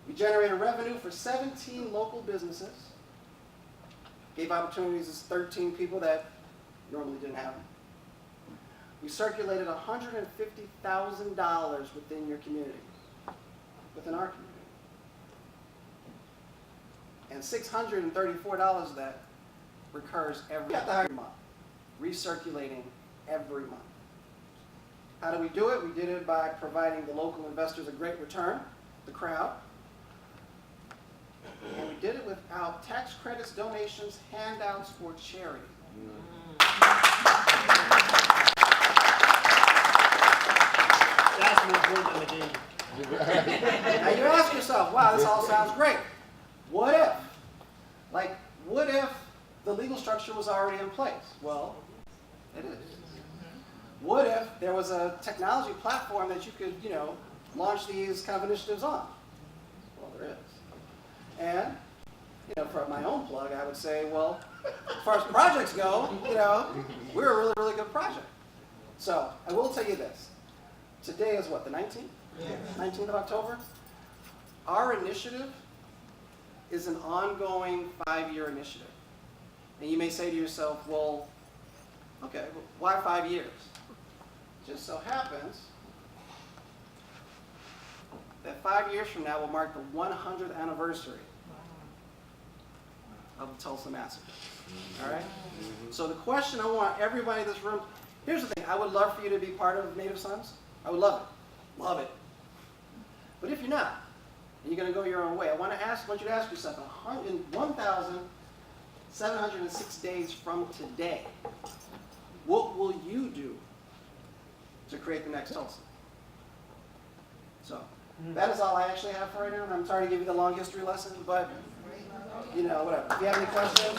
S4: We generated revenue for 17 local businesses, gave opportunities to 13 people that normally didn't have them. We circulated $150,000 within your community, within our community. And $634 of that recurs every month, recirculating every month. How do we do it? We did it by providing the local investors a great return, the crowd. And we did it without tax credits, donations, handouts, or charity.
S1: That's more important than the game.
S4: Now you ask yourself, wow, this all sounds great. What if? What if the legal structure was already in place? Well, it is. What if there was a technology platform that you could, launch these kind of initiatives on? Well, there is. And, for my own plug, I would say, well, as far as projects go, we're a really, really good project. So, I will tell you this. Today is what, the 19th? Yeah. 19th of October? Our initiative is an ongoing 5-year initiative. And you may say to yourself, well, okay, why 5 years? Just so happens that 5 years from now will mark the 100th anniversary of the Tulsa Massacre. All right? So the question I want everybody in this room, here's the thing, I would love for you to be part of Native Sons. I would love it. Love it. But if you're not, and you're going to go your own way, I want you to ask yourself, 1,706 days from today, what will you do to create the next Tulsa? So, that is all I actually have for right now. And I'm sorry to give you the long history lesson, but, whatever. If you have any questions.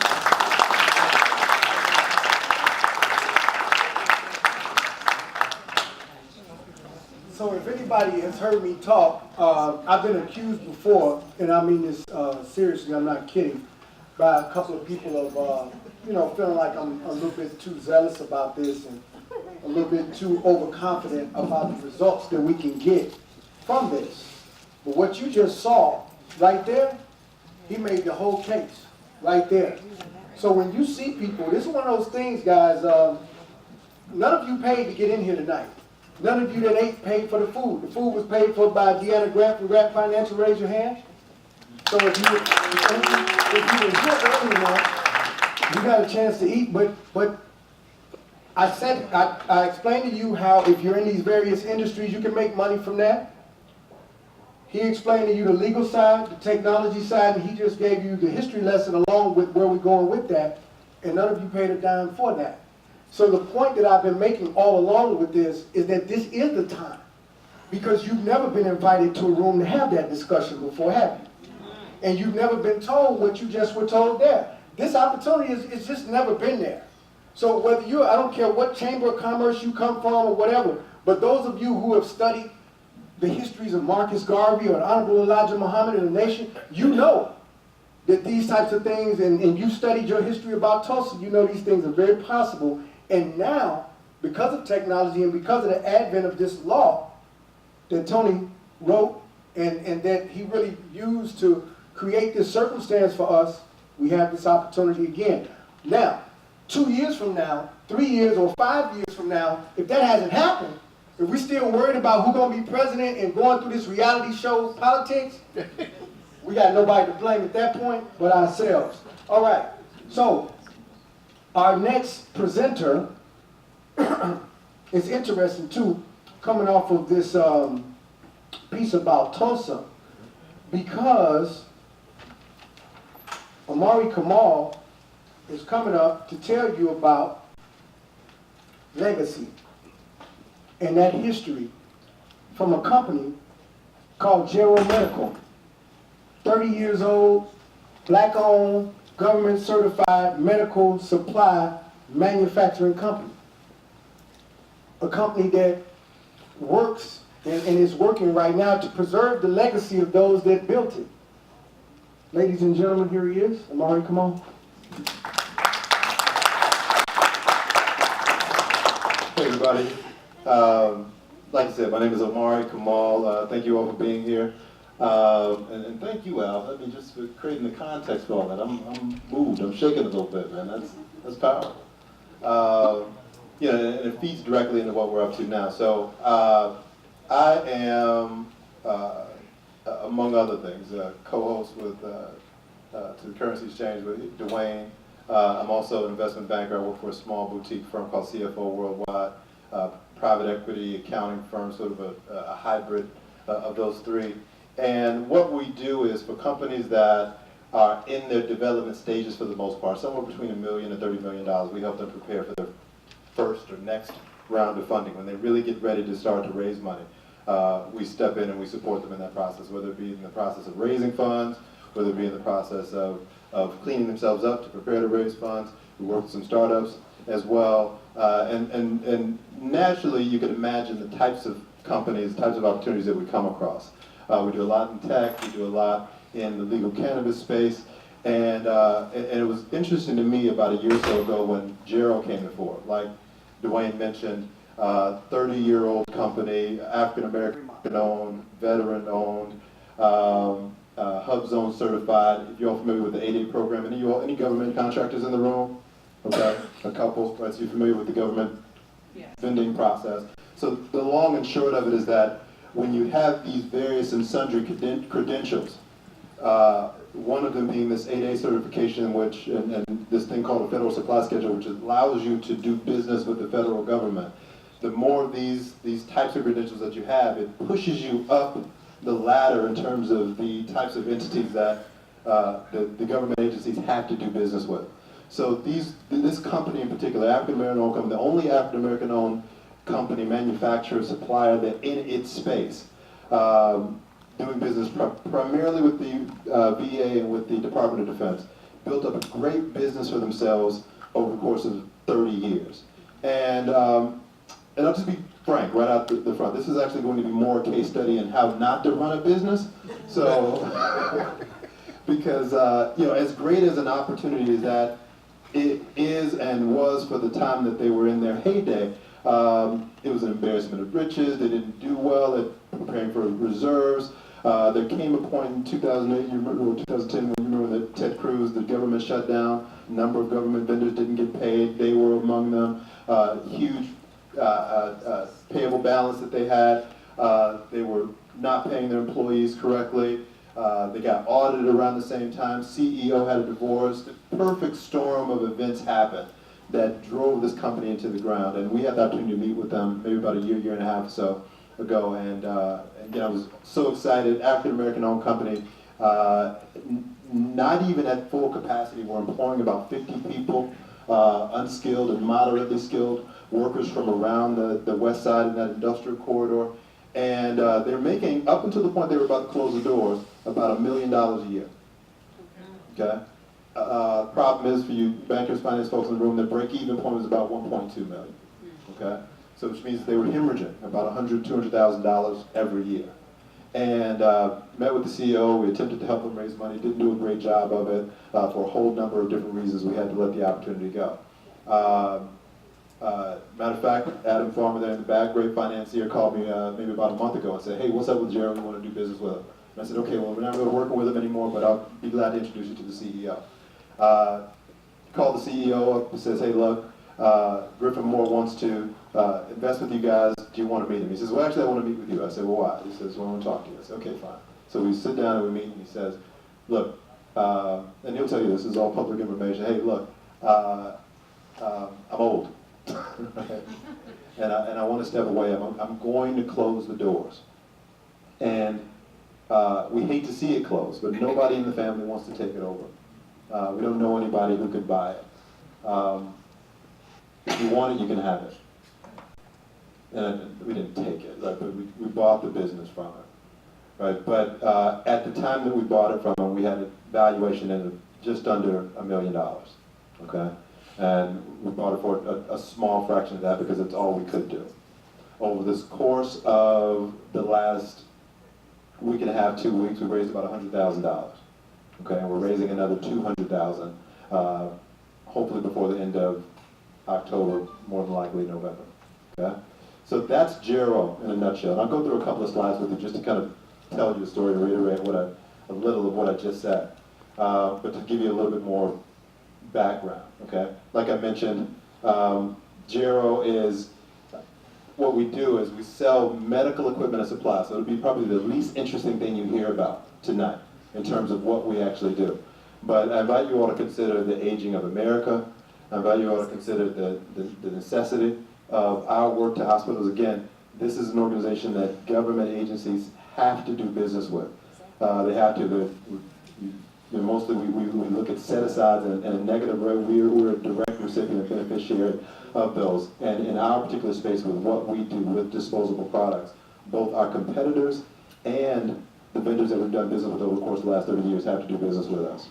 S2: So if anybody has heard me talk, I've been accused before, and I mean this seriously, I'm not kidding, by a couple of people of, feeling like I'm a little bit too zealous about this and a little bit too overconfident about the results that we can get from this. But what you just saw right there, he made the whole case right there. So when you see people, this is one of those things, guys, none of you paid to get in here tonight. None of you that ate paid for the food. The food was paid for by Deanna Grant from Grant Financial. Raise your hand. So if you were here early enough, you got a chance to eat. But I explained to you how if you're in these various industries, you can make money from that. He explained to you the legal side, the technology side, and he just gave you the history lesson along with where we're going with that. And none of you paid a dime for that. So the point that I've been making all along with this is that this is the time. Because you've never been invited to a room to have that discussion before, have you? And you've never been told what you just were told there. This opportunity is just never been there. So whether I don't care what chamber of commerce you come from or whatever, but those of you who have studied the histories of Marcus Garvey or the Honorable Elijah Muhammad and the nation, you know that these types of things, and you studied your history about Tulsa, you know these things are very possible. And now, because of technology and because of the advent of this law that Tony wrote and that he really used to create this circumstance for us, we have this opportunity again. Now, 2 years from now, 3 years or 5 years from now, if that hasn't happened, if we're still worried about who's going to be president and going through this reality show politics, we got nobody to blame at that point but ourselves. All right, so our next presenter is interesting too, coming off of this piece about Tulsa because Amari Kamal is coming up to tell you about legacy and that history from a company called Gerald Medical. 30 years old, black-owned, government-certified medical supply manufacturing company. A company that works and is working right now to preserve the legacy of those that built it. Ladies and gentlemen, here he is, Amari Kamal.
S5: Hey everybody. Like I said, my name is Amari Kamal. Thank you all for being here. And thank you, Al. I mean, just for creating the context for all that. I'm moved. I'm shaking a little bit, man. That's powerful. Yeah, and it feeds directly into what we're up to now. So I am, among other things, co-host with to the Currency Exchange with Dwayne. I'm also an investment banker. I work for a small boutique firm called CFO Worldwide, private equity accounting firm, sort of a hybrid of those three. And what we do is for companies that are in their development stages for the most part, somewhere between $1 million and $30 million, we help them prepare for their first or next round of funding. When they really get ready to start to raise money, we step in and we support them in that process, whether it be in the process of raising funds, whether it be in the process of cleaning themselves up to prepare to raise funds. We work with some startups as well. And naturally, you can imagine the types of companies, types of opportunities that we come across. We do a lot in tech, we do a lot in the legal cannabis space, and it was interesting to me about a year or so ago when Gerald came to fore. Like Dwayne mentioned, 30-year-old company, African-American owned, veteran owned, Hub Zone certified. If you're all familiar with the Aire program, any government contractors in the room? Okay, a couple, right, so you're familiar with the government vending process. So the long and short of it is that when you have these various and sundry credentials, one of them being this 8A certification, which, and this thing called a federal supply schedule, which allows you to do business with the federal government. The more of these types of credentials that you have, it pushes you up the ladder in terms of the types of entities that the government agencies have to do business with. So this company in particular, African-American owned company, the only African-American owned company, manufacturer, supplier that in its space, doing business primarily with the VA and with the Department of Defense, built up a great business for themselves over the course of 30 years. And I'll just be frank right out the front. This is actually going to be more a case study in how not to run a business. So, because as great as an opportunity as that it is and was for the time that they were in their heyday, it was an embarrassment of riches. They didn't do well at preparing for reserves. There came a point in 2008, you remember, or 2010, when you remember that Ted Cruz, the government shut down. A number of government vendors didn't get paid. They were among them. Huge payable balance that they had. They were not paying their employees correctly. They got audited around the same time. CEO had a divorce. The perfect storm of events happened that drove this company into the ground. And we had the opportunity to meet with them maybe about a year and a half or so ago. And again, I was so excited. African-American owned company, not even at full capacity. We're employing about 50 people, unskilled and moderately skilled workers from around the west side in that industrial corridor. And they're making, up until the point they were about to close the doors, about $1 million a year. Okay? Problem is for you bankers, finance folks in the room, their break-even point was about 1.2 million. Okay? So which means they were hemorrhaging about $100,000, $200,000 every year. And met with the CEO, we attempted to help them raise money, didn't do a great job of it for a whole number of different reasons. We had to let the opportunity go. Matter of fact, Adam Farmer there in the back, great financier, called me maybe about a month ago and said, hey, what's up with Gerald? We want to do business with him. And I said, okay, well, we're not really working with him anymore, but I'll be glad to introduce you to the CEO. Called the CEO up and says, hey, look, Griffin Moore wants to invest with you guys. Do you want to meet him? He says, well, actually, I want to meet with you. I said, well, why? He says, well, I want to talk to you. I said, okay, fine. So we sit down and we meet, and he says, look, and he'll tell you this is all public information. Hey, look, I'm old. and I want to step away. I'm going to close the doors. And we hate to see it close, but nobody in the family wants to take it over. We don't know anybody who could buy it. If you want it, you can have it. And we didn't take it, right? But we bought the business from it, right? But at the time that we bought it from them, we had a valuation in just under $1 million, okay? And we bought it for a small fraction of that because it's all we could do. Over this course of the last week and a half, 2 weeks, we raised about $100,000, okay? And we're raising another $200,000, hopefully before the end of October, more than likely November, okay? So that's Jero in a nutshell. And I'll go through a couple of slides with you just to kind of tell you the story, to reiterate a little of what I just said, but to give you a little bit more background, okay? Like I mentioned, Jero is, what we do is we sell medical equipment and supplies. So it'll be probably the least interesting thing you hear about tonight in terms of what we actually do. But I invite you all to consider the aging of America. I invite you all to consider the necessity of our work to hospitals. Again, this is an organization that government agencies have to do business with. They have to. Mostly we look at set-asides and a negative rate. We're a direct recipient and beneficiary of those. And in our particular space with what we do with disposable products, both our competitors and the vendors that we've done business with over the course of the last 30 years have to do business with us.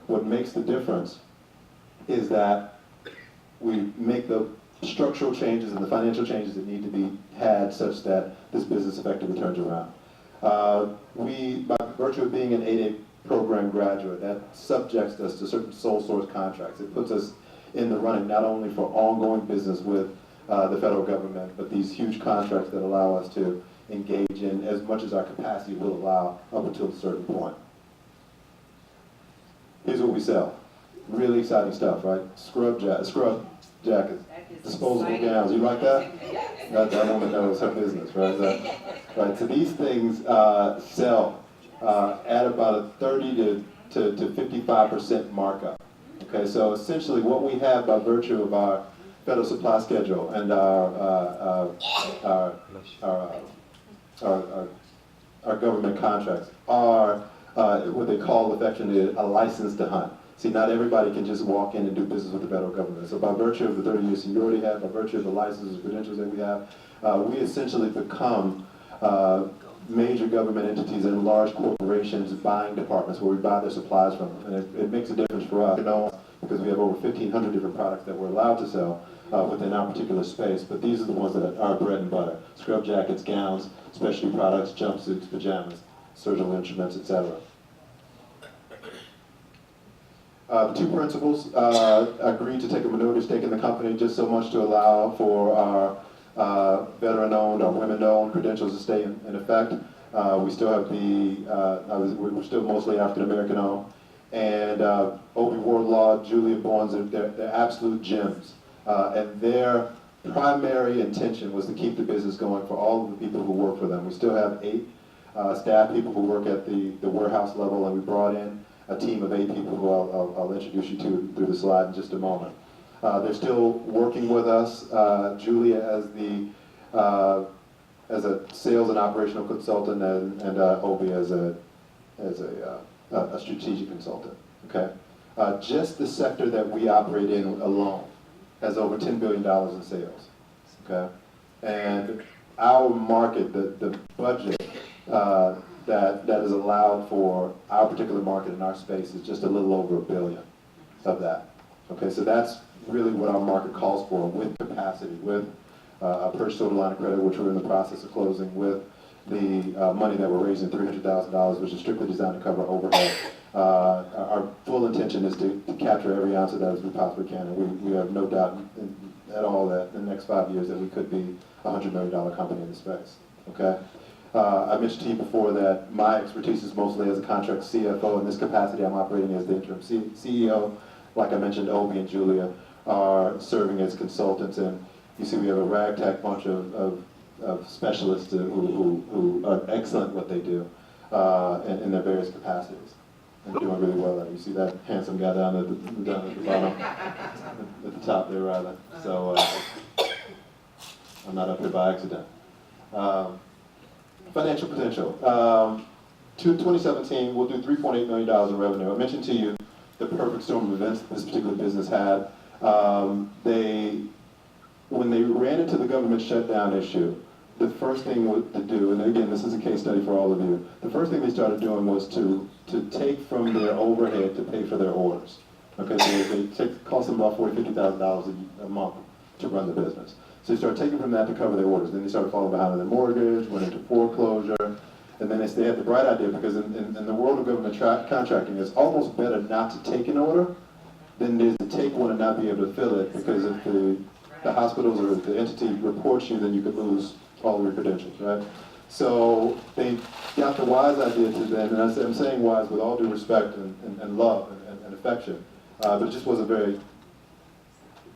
S5: What makes the difference is that we make the structural changes and the financial changes that need to be had such that this business effectively turns around. We, by virtue of being an 8A program graduate, that subjects us to certain sole source contracts. It puts us in the running not only for ongoing business with the federal government, but these huge contracts that allow us to engage in as much as our capacity will allow up until a certain point. Here's what we sell. Really exciting stuff, right? Scrub jackets, disposable gowns. You like that? That woman knows her business, right? Right. So these things sell at about a 30 to 55% markup. Okay, so essentially what we have by virtue of our federal supply schedule and our government contracts are what they call affectionately a license to hunt. See, not everybody can just walk in and do business with the federal government. So by virtue of the 30-year seniority we have, by virtue of the licenses and credentials that we have, we essentially become major government entities and large corporations buying departments where we buy their supplies from them. And it makes a difference for us, because we have over 1,500 different products that we're allowed to sell within our particular space. But these are the ones that are our bread and butter: scrub jackets, gowns, specialty products, jumpsuits, pajamas, surgical instruments, etc. The two principals agreed to take a minority stake in the company just so much to allow for our veteran-owned or women-owned credentials to stay in effect. We still have we're still mostly African-American-owned. And Obie Wardlaw, Julia Bowens, they're absolute gems. And their primary intention was to keep the business going for all of the people who work for them. We still have 8 staff people who work at the warehouse level, and we brought in a team of 8 people who I'll introduce you to through the slide in just a moment. They're still working with us. Julia as a sales and operational consultant, and Obie as a strategic consultant. Okay, just the sector that we operate in alone has over $10 billion in sales. Okay, and our market, the budget that is allowed for our particular market in our space is just a little over $1 billion of that. Okay, so that's really what our market calls for, with capacity, with a purchase order line of credit, which we're in the process of closing, with the money that we're raising, $300,000, which is strictly designed to cover overhead. Our full intention is to capture every ounce of that as we possibly can, and we have no doubt at all that in the next 5 years that we could be a $100 million company in the space. Okay. I mentioned to you before that my expertise is mostly as a contract CFO. In this capacity, I'm operating as the interim CEO. Like I mentioned, Obie and Julia are serving as consultants, and you see we have a ragtag bunch of specialists who are excellent at what they do in their various capacities and doing really well. You see that handsome guy down at the bottom, at the top there rather. So I'm not up here by accident. Financial potential. 2017, we'll do $3.8 million in revenue. I mentioned to you the perfect storm of events this particular business had. When they ran into the government shutdown issue, the first thing to do, and again, this is a case study for all of you, the first thing they started doing was to take from their overhead to pay for their orders. Okay, so it cost them about $40,000, $50,000 a month to run the business. So they started taking from that to cover their orders. Then they started falling behind on their mortgage, went into foreclosure, and then they had the bright idea, because in the world of government contracting, it's almost better not to take an order than it is to take one and not be able to fill it, because if the hospitals or the entity reports you, then you could lose all of your credentials, right? So they got the wise idea to then, and I'm saying wise with all due respect and love and affection, but it just wasn't very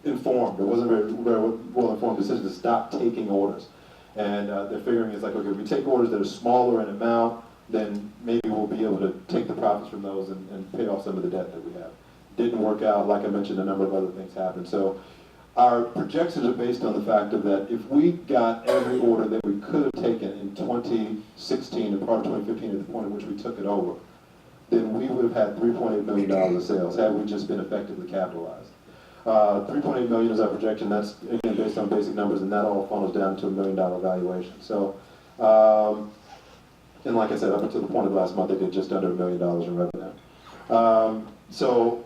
S5: informed. It wasn't very well-informed decision to stop taking orders. And they're figuring it's like, okay, if we take orders that are smaller in amount, then maybe we'll be able to take the profits from those and pay off some of the debt that we have. Didn't work out. Like I mentioned, a number of other things happened. So our projections are based on the fact of that if we got every order that we could have taken in 2016 and part of 2015 at the point at which we took it over, then we would have had $3.8 million of sales had we just been effectively capitalized. 3.8 million is our projection. That's again based on basic numbers, and that all funnels down to $1 million valuation. So, and like I said, up until the point of last month, they did just under $1 million in revenue. So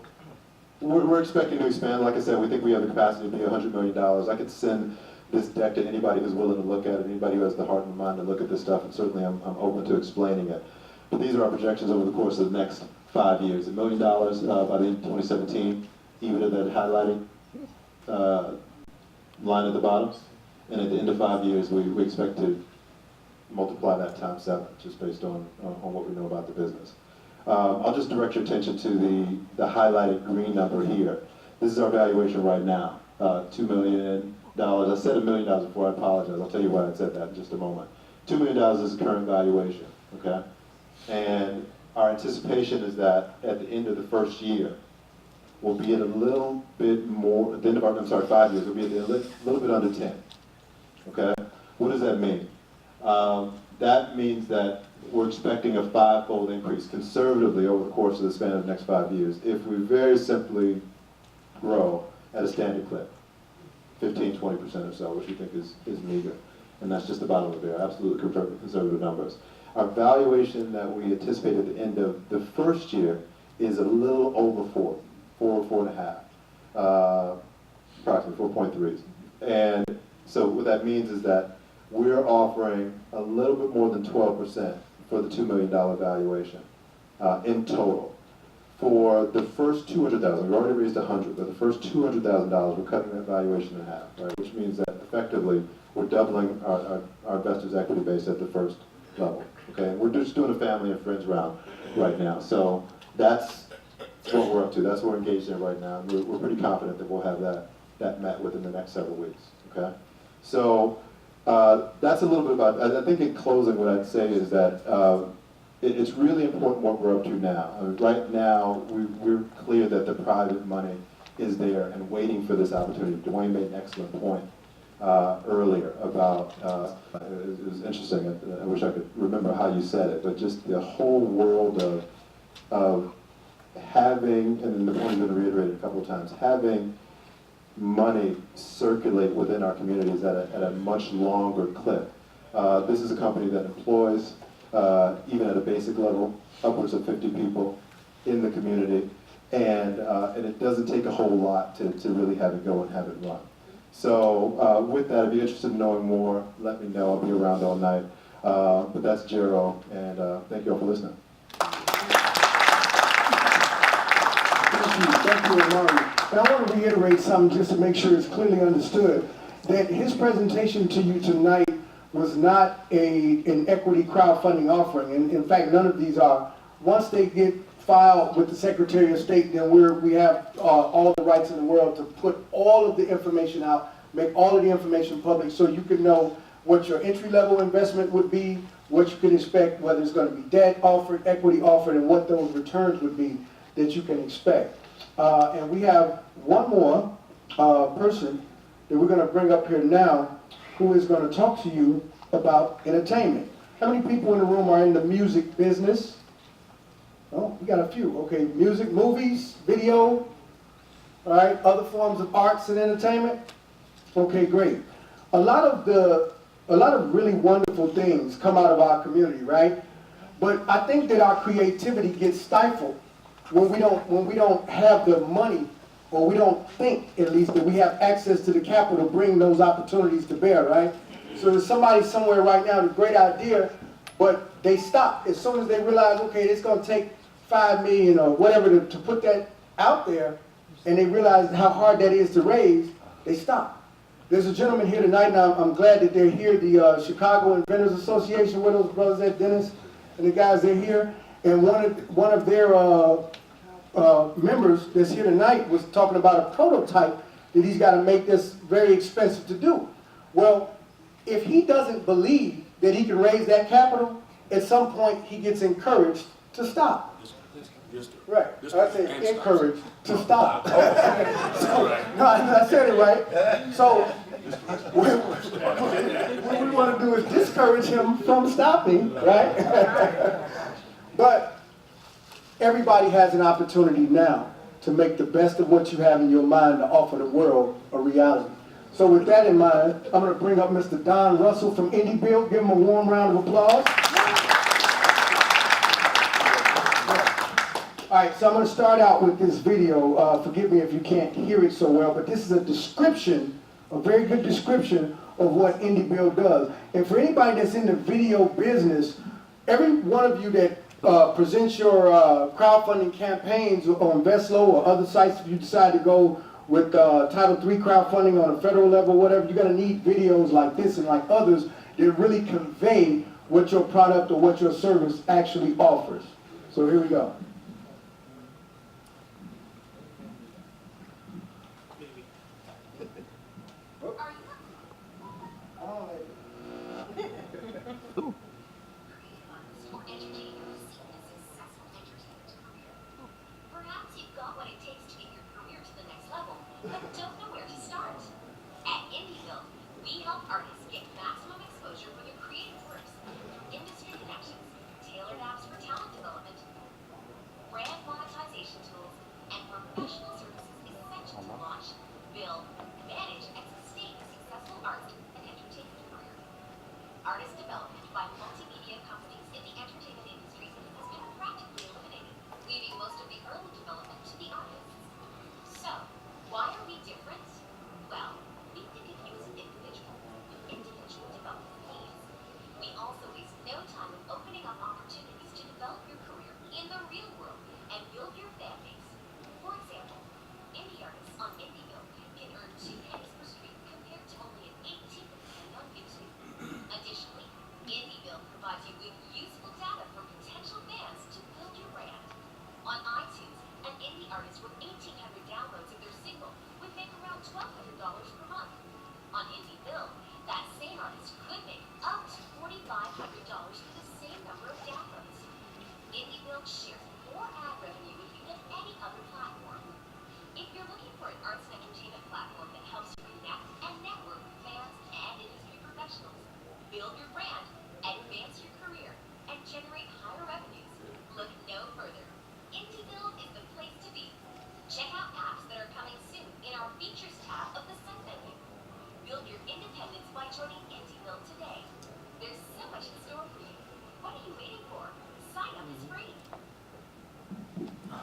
S5: we're expecting to expand. Like I said, we think we have the capacity to be $100 million. I could send this deck to anybody who's willing to look at it, anybody who has the heart and mind to look at this stuff, and certainly I'm open to explaining it. But these are our projections over the course of the next 5 years. $1 million by the end of 2017. Even at that highlighting line at the bottom. And at the end of 5 years, we expect to multiply that times 7, just based on what we know about the business. I'll just direct your attention to the highlighted green number here. This is our valuation right now, $2 million. I said $1 million before, I apologize. I'll tell you why I said that in just a moment. $2 million is the current valuation, okay? And our anticipation is that at the end of the first year, we'll be at a little bit more, at the end of our, I'm sorry, 5 years, we'll be at a little bit under 10, okay? What does that mean? That means that we're expecting a 5-fold increase conservatively over the course of the span of the next 5 years if we very simply grow at a standard clip, 15, 20% or so, which we think is meager. And that's just the bottom of the barrel, absolutely conservative numbers. Our valuation that we anticipate at the end of the first year is a little over 4 and a half, approximately 4.3. And so what that means is that we're offering a little bit more than 12% for the $2 million valuation in total. For the first $200,000, we've already raised 100, but the first $200,000, we're cutting that valuation in half, right? Which means that effectively we're doubling our investors' equity base at the first level. Okay, and we're just doing a family and friends round right now. So that's what we're up to. That's what we're engaged in right now. We're pretty confident that we'll have that met within the next several weeks. Okay, so that's a little bit about. I think in closing, what I'd say is that it's really important what we're up to now. I mean, right now, we're clear that the private money is there and waiting for this opportunity. Dwayne made an excellent point earlier about. It was interesting. I wish I could remember how you said it, but just the whole world of having, and then the point has been reiterated a couple of times, having money circulate within our communities at a much longer clip. This is a company that employs, even at a basic level, upwards of 50 people in the community, and it doesn't take a whole lot to really have it go and have it run. So with that, if you're interested in knowing more, let me know. I'll be around all night. But that's Jero, and thank you all for listening.
S2: Thank you, Amari. And I want to reiterate something just to make sure it's clearly understood, that his presentation to you tonight was not an equity crowdfunding offering. And in fact, none of these are. Once they get filed with the Secretary of State, then we have all the rights in the world to put all of the information out, make all of the information public, so you can know what your entry-level investment would be, what you can expect, whether it's going to be debt offered, equity offered, and what those returns would be that you can expect. And we have one more person that we're going to bring up here now who is going to talk to you about entertainment. How many people in the room are in the music business? Oh, we got a few. Okay, music, movies, video, all right, other forms of arts and entertainment. Okay, great. A lot of really wonderful things come out of our community, right? But I think that our creativity gets stifled when we don't have the money, or we don't think, at least, that we have access to the capital to bring those opportunities to bear, right? So there's somebody somewhere right now with a great idea, but they stop as soon as they realize, okay, it's going to take $5 million or whatever to put that out there, and they realize how hard that is to raise, they stop. There's a gentleman here tonight, and I'm glad that they're here, the Chicago Inventors Association, with those brothers at Dennis and the guys, they're here, and one of their members that's here tonight was talking about a prototype that he's got to make this very expensive to do. Well, if he doesn't believe that he can raise that capital, at some point he gets encouraged to stop. Right, I said encouraged to stop. So, no, I said it right. So what we want to do is discourage him from stopping, right? But everybody has an opportunity now to make the best of what you have in your mind to offer the world a reality. So with that in mind, I'm going to bring up Mr. Don Russell from IndieBuild. Give him a warm round of applause. All right, so I'm going to start out with this video. Forgive me if you can't hear it so well, but this is a description, a very good description of what IndieBuild does. And for anybody that's in the video business, every one of you that presents your crowdfunding campaigns on Investlo or other sites, if you decide to go with Title III crowdfunding on a federal level, whatever, you're going to need videos like this and like others that really convey what your product or what your service actually offers. So here we go.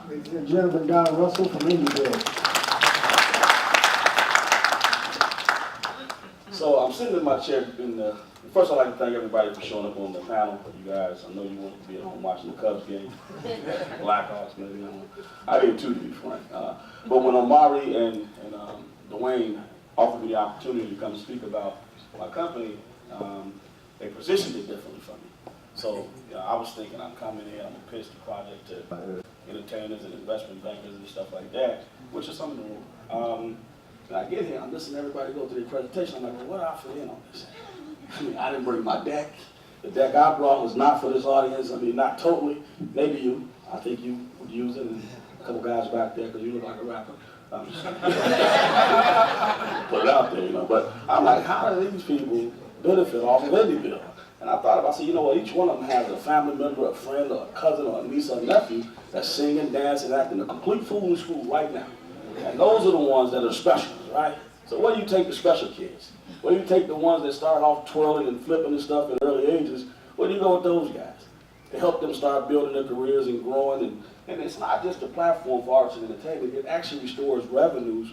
S2: Ladies and gentlemen, Don Russell from IndieBuild.
S6: So I'm sitting in my chair, first I'd like to thank everybody for showing up on the panel. You guys, I know you want to be at home watching the Cubs game, Blackhawks maybe. I did too, to be frank. But when Omari and Dwayne offered me the opportunity to come and speak about my company, they positioned it differently for me. So I was thinking I'm coming in, I'm going to pitch the project to entertainers and investment bankers and stuff like that, which is something new. And I get here, I'm listening to everybody go through their presentation. I'm like, well, what do I fit in on this? I mean, I didn't bring my deck. The deck I brought was not for this audience. I mean, not totally. Maybe you. I think you would use it. And a couple guys back there, because you look like a rapper. I'm just put it out there, you know. But I'm like, how do these people benefit off of IndieBuild? And I thought about, I said, you know what, each one of them has a family member, a friend, or a cousin, or a niece, or a nephew that's singing, dancing, acting a complete fool in school right now. And those are the ones that are special, right? So where do you take the special kids? Where do you take the ones that start off twirling and flipping and stuff in early ages? Where do you go with those guys? To help them start building their careers and growing. And it's not just a platform for arts and entertainment, it actually restores revenues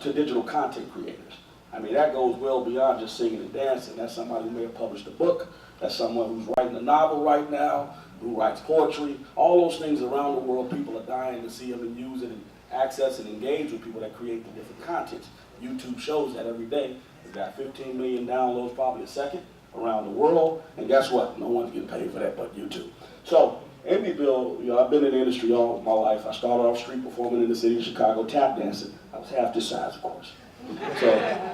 S6: to digital content creators. I mean, that goes well beyond just singing and dancing. That's somebody who may have published a book. That's someone who's writing a novel right now, who writes poetry. All those things around the world, people are dying to see them and use it and access and engage with people that create the different contents. YouTube shows that every day. It's got 15 million downloads probably a second around the world. And guess what? No one's getting paid for that but YouTube. So, IndieBill, you know, I've been in the industry all my life. I started off street performing in the city of Chicago, tap dancing. I was half this size, of course. So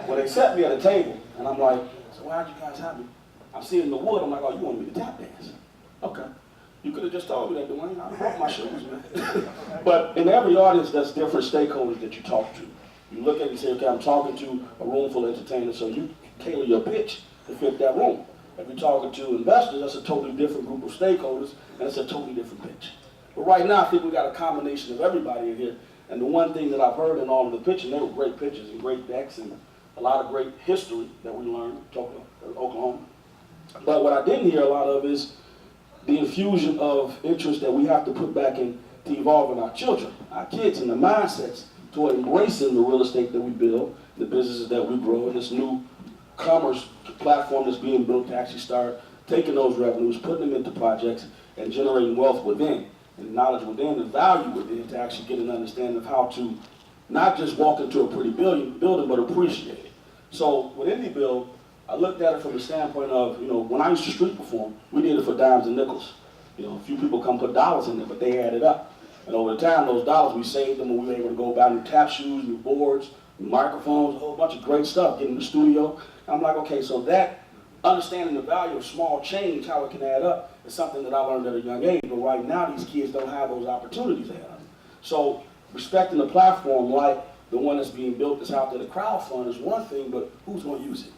S6: when they set me at a table, and I'm like, so why'd you guys have me? I'm sitting in the wood, I'm like, oh, you want me to tap dance? Okay. You could have just told me that, Dwayne. I broke my shoes, man. But in every audience, there's different stakeholders that you talk to. You look at it and say, okay, I'm talking to a room full of entertainers, so you tailor your pitch to fit that room. If you're talking to investors, that's a totally different group of stakeholders, and it's a totally different pitch. But right now, I think we got a combination of everybody in here. And the one thing that I've heard in all of the pitches, they were great pitches and great decks and a lot of great history that we learned talking Oklahoma. But what I didn't hear a lot of is the infusion of interest that we have to put back into evolving our children, our kids, and the mindsets toward embracing the real estate that we build, the businesses that we grow, and this new commerce platform that's being built to actually start taking those revenues, putting them into projects, and generating wealth within, and knowledge within, and value within, to actually get an understanding of how to not just walk into a pretty building, but appreciate it. So with IndieBill, I looked at it from the standpoint of, you know, when I used to street perform, we did it for dimes and nickels. You know, a few people come put dollars in there, but they added up. And over the time, those dollars, we saved them, and we were able to go buy new tap shoes, new boards, new microphones, a whole bunch of great stuff, get in the studio. I'm like, okay, so that understanding the value of small change, how it can add up, is something that I learned at a young age. But right now, these kids don't have those opportunities ahead of them. So respecting the platform like the one that's being built that's out there, the crowdfund, is one thing, but who's going to use it?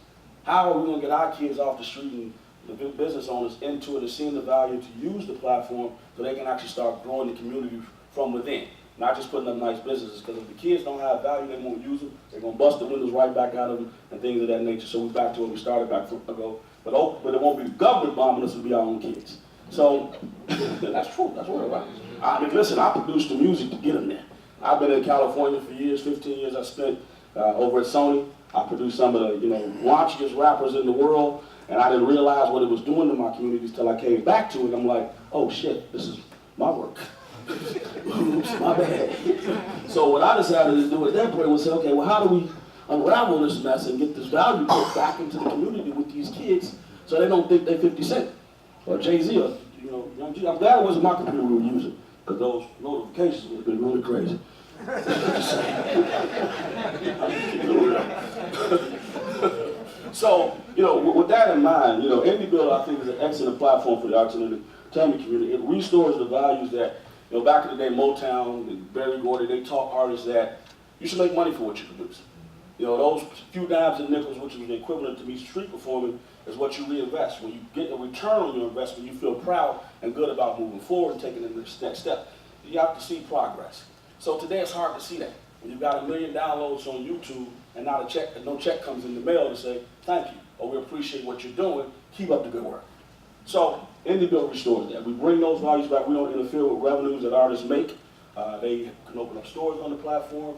S6: How are we going to get our kids off the street and the business owners into it and seeing the value to use the platform so they can actually start growing the community from within? Not just putting up nice businesses, because if the kids don't have value, they won't use them. They're going to bust the windows right back out of them and things of that nature. So we're back to where we started back ago. But it won't be the government bombing us, it'll be our own kids. So that's true, that's real, right? I mean, listen, I produced the music to get them there. I've been in California for years, 15 years I spent over at Sony. I produced some of the, you know, raunchiest rappers in the world, and I didn't realize what it was doing to my communities till I came back to it. I'm like, oh shit, this is my work. Oops, my bad. So what I decided to do at that point was say, okay, well, how do we unravel this mess and get this value put back into the community with these kids so they don't think they 50 Cent or Jay-Z or, you know, Young G. I'm glad it wasn't my computer we were using, because those notifications would have been really crazy. So, you know, with that in mind, you know, IndieBill, I think, is an excellent platform for the arts and entertainment community. It restores the values that, you know, back in the day, Motown and Berry Gordy, they taught artists that you should make money for what you produce. You know, those few dimes and nickels, which is the equivalent to me street performing, is what you reinvest. When you get a return on your investment, you feel proud and good about moving forward and taking the next step. You have to see progress. So today it's hard to see that. When you've got 1 million downloads on YouTube and not a check, and no check comes in the mail to say, thank you, or we appreciate what you're doing, keep up the good work. So IndieBill restores that. We bring those values back. We don't interfere with revenues that artists make. They can open up stores on the platform.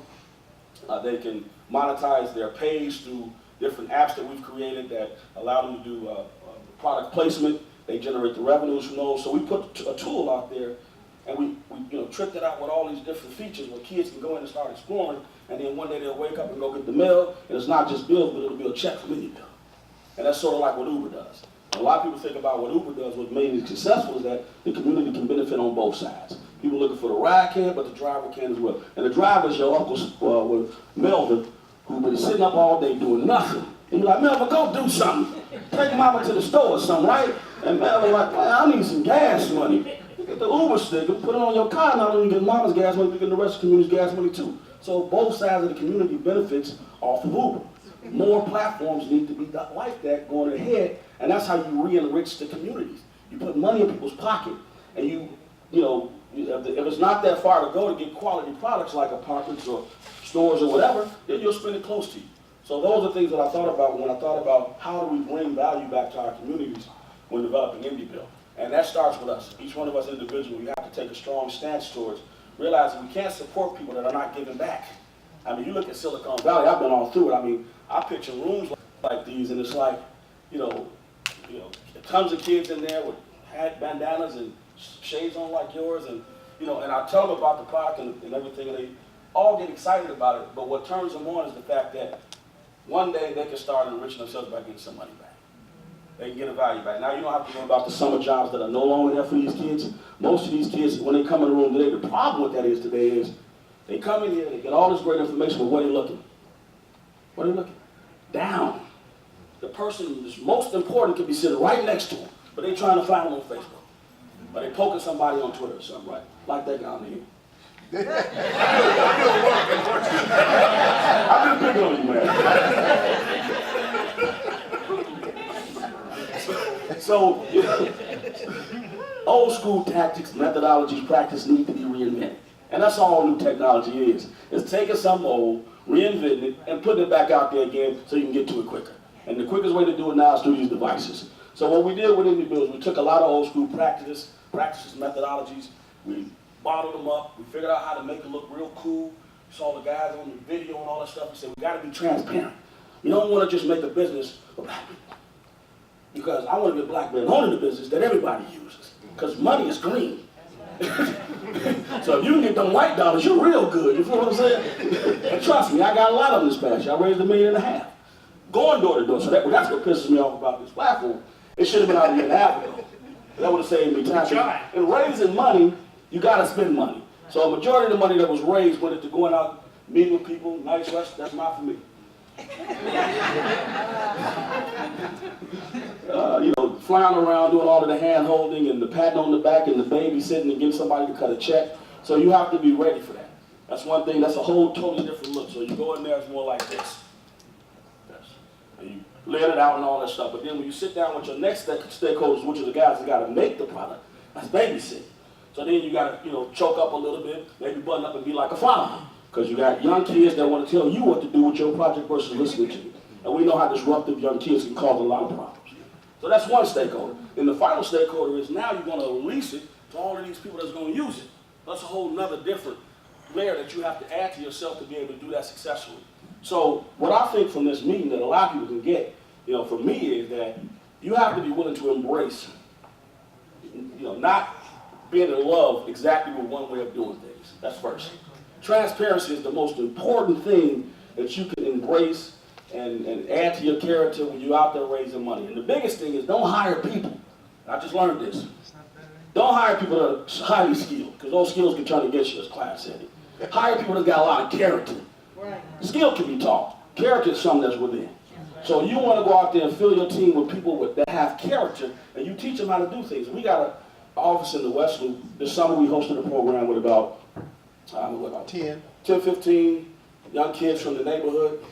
S6: They can monetize their page through different apps that we've created that allow them to do product placement. They generate the revenues from those. So we put a tool out there, and we you know, tricked it out with all these different features where kids can go in and start exploring, and then one day they'll wake up and go get the mail, and it's not just bills, but it'll be a check from IndieBill. And that's sort of like what Uber does. And a lot of people think about what Uber does, what made it successful is that the community can benefit on both sides. People looking for the ride can, but the driver can as well. And the driver's your uncle, Melvin, who been sitting up all day doing nothing. And you're like, Melvin, go do something. Take mama to the store or something, right? And Melvin like, man, I need some gas money. Get the Uber sticker, put it on your car, not only get mama's gas money, but get the rest of the community's gas money too. So both sides of the community benefits off of Uber. More platforms need to be like that going ahead, and that's how you re-enrich the communities. You put money in people's pocket, and you know, if it's not that far to go to get quality products like apartments or stores or whatever, then you'll spend it close to you. So those are things that I thought about when I thought about how do we bring value back to our communities when developing IndieBuild. And that starts with us. Each one of us individually, we have to take a strong stance towards realizing we can't support people that are not giving back. I mean, you look at Silicon Valley, I've been all through it. I mean, I picture rooms like these, and it's like, you know, tons of kids in there with hat bandanas and shades on like yours, and and I tell them about the product and everything, and they all get excited about it. But what turns them on is the fact that one day they can start enriching themselves by getting some money back. They can get a value back. Now you don't have to worry about the summer jobs that are no longer there for these kids. Most of these kids, when they come in the room today, the problem with that is today is they come in here, they get all this great information, but where are they looking? Where are they looking? Down. The person that's most important could be sitting right next to them, but they're trying to find them on Facebook. But they poking somebody on Twitter or something, right? Like that guy on here. I'm just picking on you, man. So, old school tactics, methodologies, practice need to be reinvented. And that's all new technology is. It's taking something old, reinventing it, and putting it back out there again so you can get to it quicker. And the quickest way to do it now is through these devices. So what we did with IndieBuild is we took a lot of old school practices, methodologies, we bottled them up, we figured out how to make it look real cool. We saw the guys on the video and all that stuff, and said, we gotta be transparent. You don't wanna just make a business for black people. Because I wanna be a black man owning the business that everybody uses. Because money is green. So if you can get them white dollars, you're real good, you feel what I'm saying? And trust me, I got a lot of them this past year. I raised $1.5 million. Going door to door, so that's what pisses me off about this platform. It should have been out $1.5 years ago. That would have saved me time. In raising money, you gotta spend money. So a majority of the money that was raised went into going out, meeting with people, nice restaurants, that's not for me. Flying around, doing all of the hand holding and the patting on the back and the babysitting and getting somebody to cut a check. So you have to be ready for that. That's one thing, that's a whole totally different look. So you go in there, it's more like this. And you lay it out and all that stuff. But then when you sit down with your next stakeholders, which are the guys that got to make the product, that's babysitting. So then you got to, choke up a little bit, maybe button up and be like a father. Because you got young kids that want to tell you what to do with your project versus listening to you. And we know how disruptive young kids can cause a lot of problems. So that's one stakeholder. And the final stakeholder is now you're going to release it to all of these people that's going to use it. That's a whole nother different layer that you have to add to yourself to be able to do that successfully. So what I think from this meeting that a lot of people can get, from me is that you have to be willing to embrace, not being in love exactly with one way of doing things. That's first. Transparency is the most important thing that you can embrace and add to your character when you're out there raising money. And the biggest thing is don't hire people. I just learned this. Don't hire people that are highly skilled, because those skills can turn against you, as Clive said it. Hire people that got a lot of character. Skill can be taught. Character is something that's within. So you want to go out there and fill your team with people that have character, and you teach them how to do things. We got an office in the West Loop. This summer we hosted a program with about 10, 15 young kids from the neighborhood,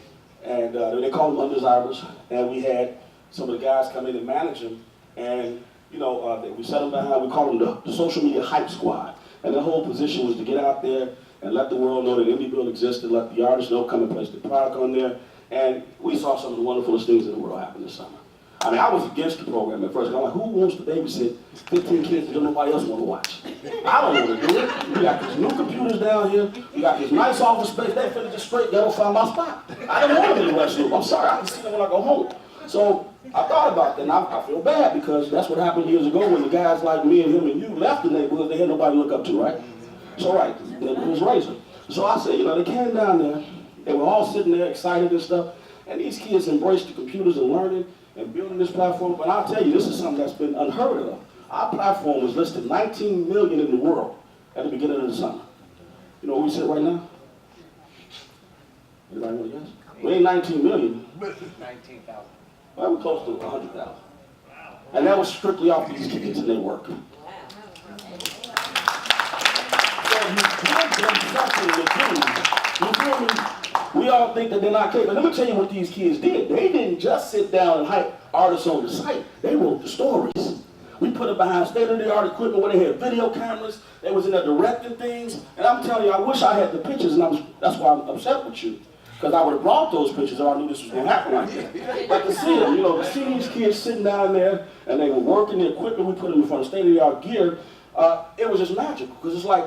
S6: and they call them undesirables. And we had some of the guys come in and manage them, and we set them behind. We call them the social media hype squad. And the whole position was to get out there and let the world know that IndieBuild existed, let the artists know, come and place the product on there. And we saw some of the wonderfulest things in the world happen this summer. I mean, I was against the program at first. I'm like, who wants to babysit 15 kids that nobody else want to watch? I don't want to do it. We got these new computers down here. We got this nice office space. They finna just straight ghetto find my spot. I don't want them in the West Loop. I'm sorry, I can see them when I go home. So I thought about that, and I feel bad because that's what happened years ago when the guys like me and him and you left the neighborhood. They had nobody to look up to, right? So it was raising. So I said, they came down there. They were all sitting there excited and stuff. And these kids embraced the computers and learning and building this platform. But I'll tell you, this is something that's been unheard of. Our platform was listed 19 million in the world at the beginning of the summer. You know where we sit right now? Anybody want to guess? We ain't 19 million.
S3: 19,000.
S6: Well, we're close to 100,000. And that was strictly off these kids and their work. So you give them something to do, you feel me? We all think that they're not capable. Let me tell you what these kids did. They didn't just sit down and hype artists on the site. They wrote the stories. We put it behind state-of-the-art equipment where they had video cameras. They was in there directing things. And I'm telling you, I wish I had the pictures, and that's why I'm upset with you. Because I would have brought those pictures if I knew this was going to happen like that. But to see them, to see these kids sitting down there, and they were working the equipment we put in front of state-of-the-art gear, it was just magical. Because it's like,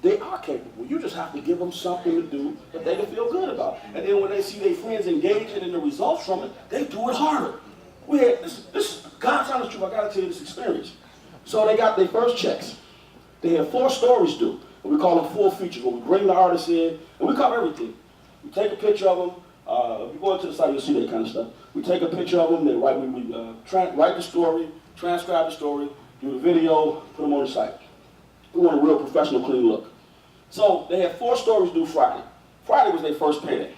S6: they are capable. You just have to give them something to do that they can feel good about. And then when they see their friends engaging in the results from it, they do it harder. We had this God's honest truth, I gotta tell you this experience. So they got their first checks. They had 4 stories due. And we call them full features, where we bring the artists in, and we cover everything. We take a picture of them. If you go into the site, you'll see that kind of stuff. We take a picture of them, we write the story, transcribe the story, do the video, put them on the site. We want a real professional, clean look. So they had 4 stories due Friday. Friday was their first payday.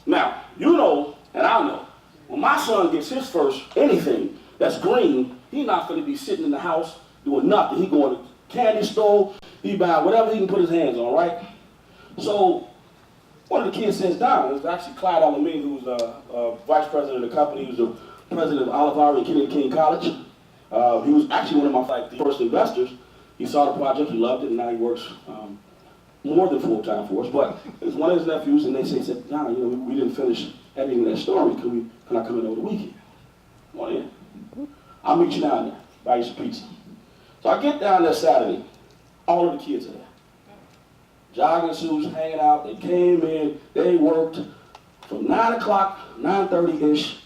S6: Now, you know, and I know, when my son gets his first anything that's green, he's not going to be sitting in the house doing nothing. He going to candy store, he buying whatever he can put his hands on, right? So one of the kids sits down. It was actually Clyde Alameen, who's vice president of the company. He was the president of Aire and Kennedy King College. He was actually one of my first investors. He saw the project, he loved it, and now he works more than full-time for us. But it was one of his nephews, and they said, John, we didn't finish editing that story. Can I come in over the weekend? Come on in. I'll meet you down there, buy you some pizza. So I get down there Saturday. All of the kids are there. Jogging suits, hanging out. They came in, they worked from 9 o'clock, 9:30-ish,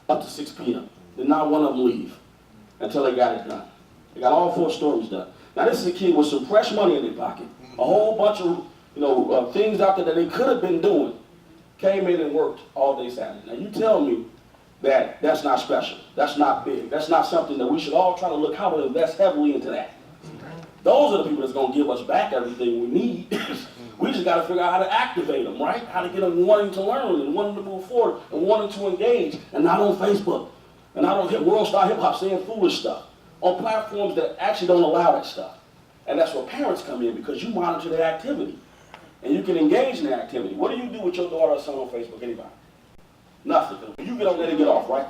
S6: up to 6 p.m. Did not one of them leave until they got it done. They got all 4 stories done. Now this is a kid with some fresh money in their pocket. A whole bunch of things out there that they could have been doing. Came in and worked all day Saturday. Now you tell me that that's not special. That's not big. That's not something that we should all try to look how to invest heavily into that. Those are the people that's going to give us back everything we need. We just got to figure out how to activate them, right? How to get them wanting to learn and wanting to move forward and wanting to engage, and not on Facebook. And not on World Star Hip Hop saying foolish stuff. On platforms that actually don't allow that stuff. And that's where parents come in, because you monitor their activity. And you can engage in their activity. What do you do with your daughter or son on Facebook? Anybody? Nothing. You get on there and get off, right?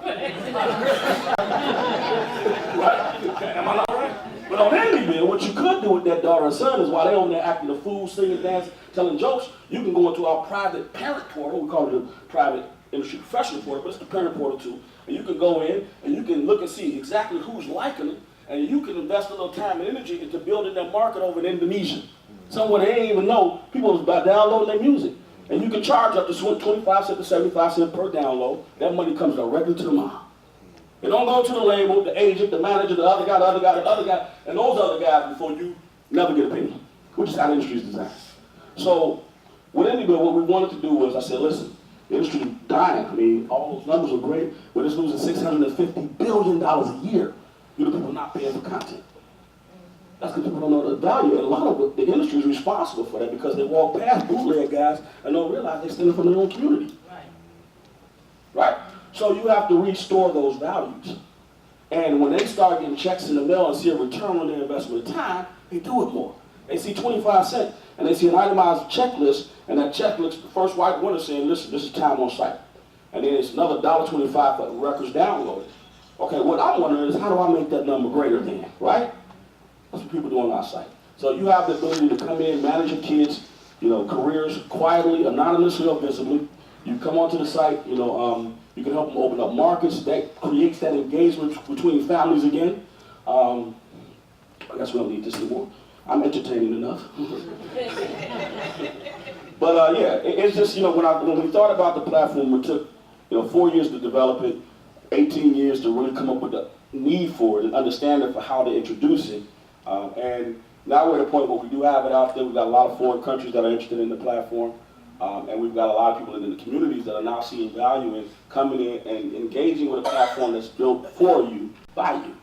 S6: Right? Am I not right? But on Aire, what you could do with that daughter or son is while they're on there acting the fool, singing, dancing, telling jokes, you can go into our private parent portal. We call it the private industry professional portal, but it's the parent portal too. And you can go in and you can look and see exactly who's liking it, and you can invest a little time and energy into building their market over in Indonesia. Somewhere they ain't even know people is about downloading their music. And you can charge up to 25 cents to 75 cents per download. That money comes directly to the mom. It don't go to the label, the agent, the manager, the other guy, and those other guys before you never get a penny. Which is how the industry is designed. So with Indigo, what we wanted to do was, I said, listen, the industry is dying. I mean, all those numbers are great, but it's losing $650 billion a year due to people not paying for content. That's because people don't know the value. And a lot of the industry is responsible for that, because they walk past bootleg guys and don't realize they're stealing from their own community. Right? So you have to restore those values. And when they start getting checks in the mail and see a return on their investment of time, they do it more. They see 25 cents and they see an itemized checklist, and that checklist, the first white winner saying, listen, this is time on site. And then it's another $1.25 for records downloaded. Okay, what I'm wondering is, how do I make that number greater than, right? That's what people do on our site. So you have the ability to come in, manage your kids, careers quietly, anonymously, or visibly. You come onto the site, you can help them open up markets. That creates that engagement between families again. I guess we don't need this anymore. I'm entertaining enough. But yeah, it's just, when we thought about the platform, it took 4 years to develop it, 18 years to really come up with the need for it and understand it for how to introduce it. And now we're at a point where we do have it out there. We've got a lot of foreign countries that are interested in the platform. And we've got a lot of people in the communities that are now seeing value in coming in and engaging with a platform that's built for you, by you,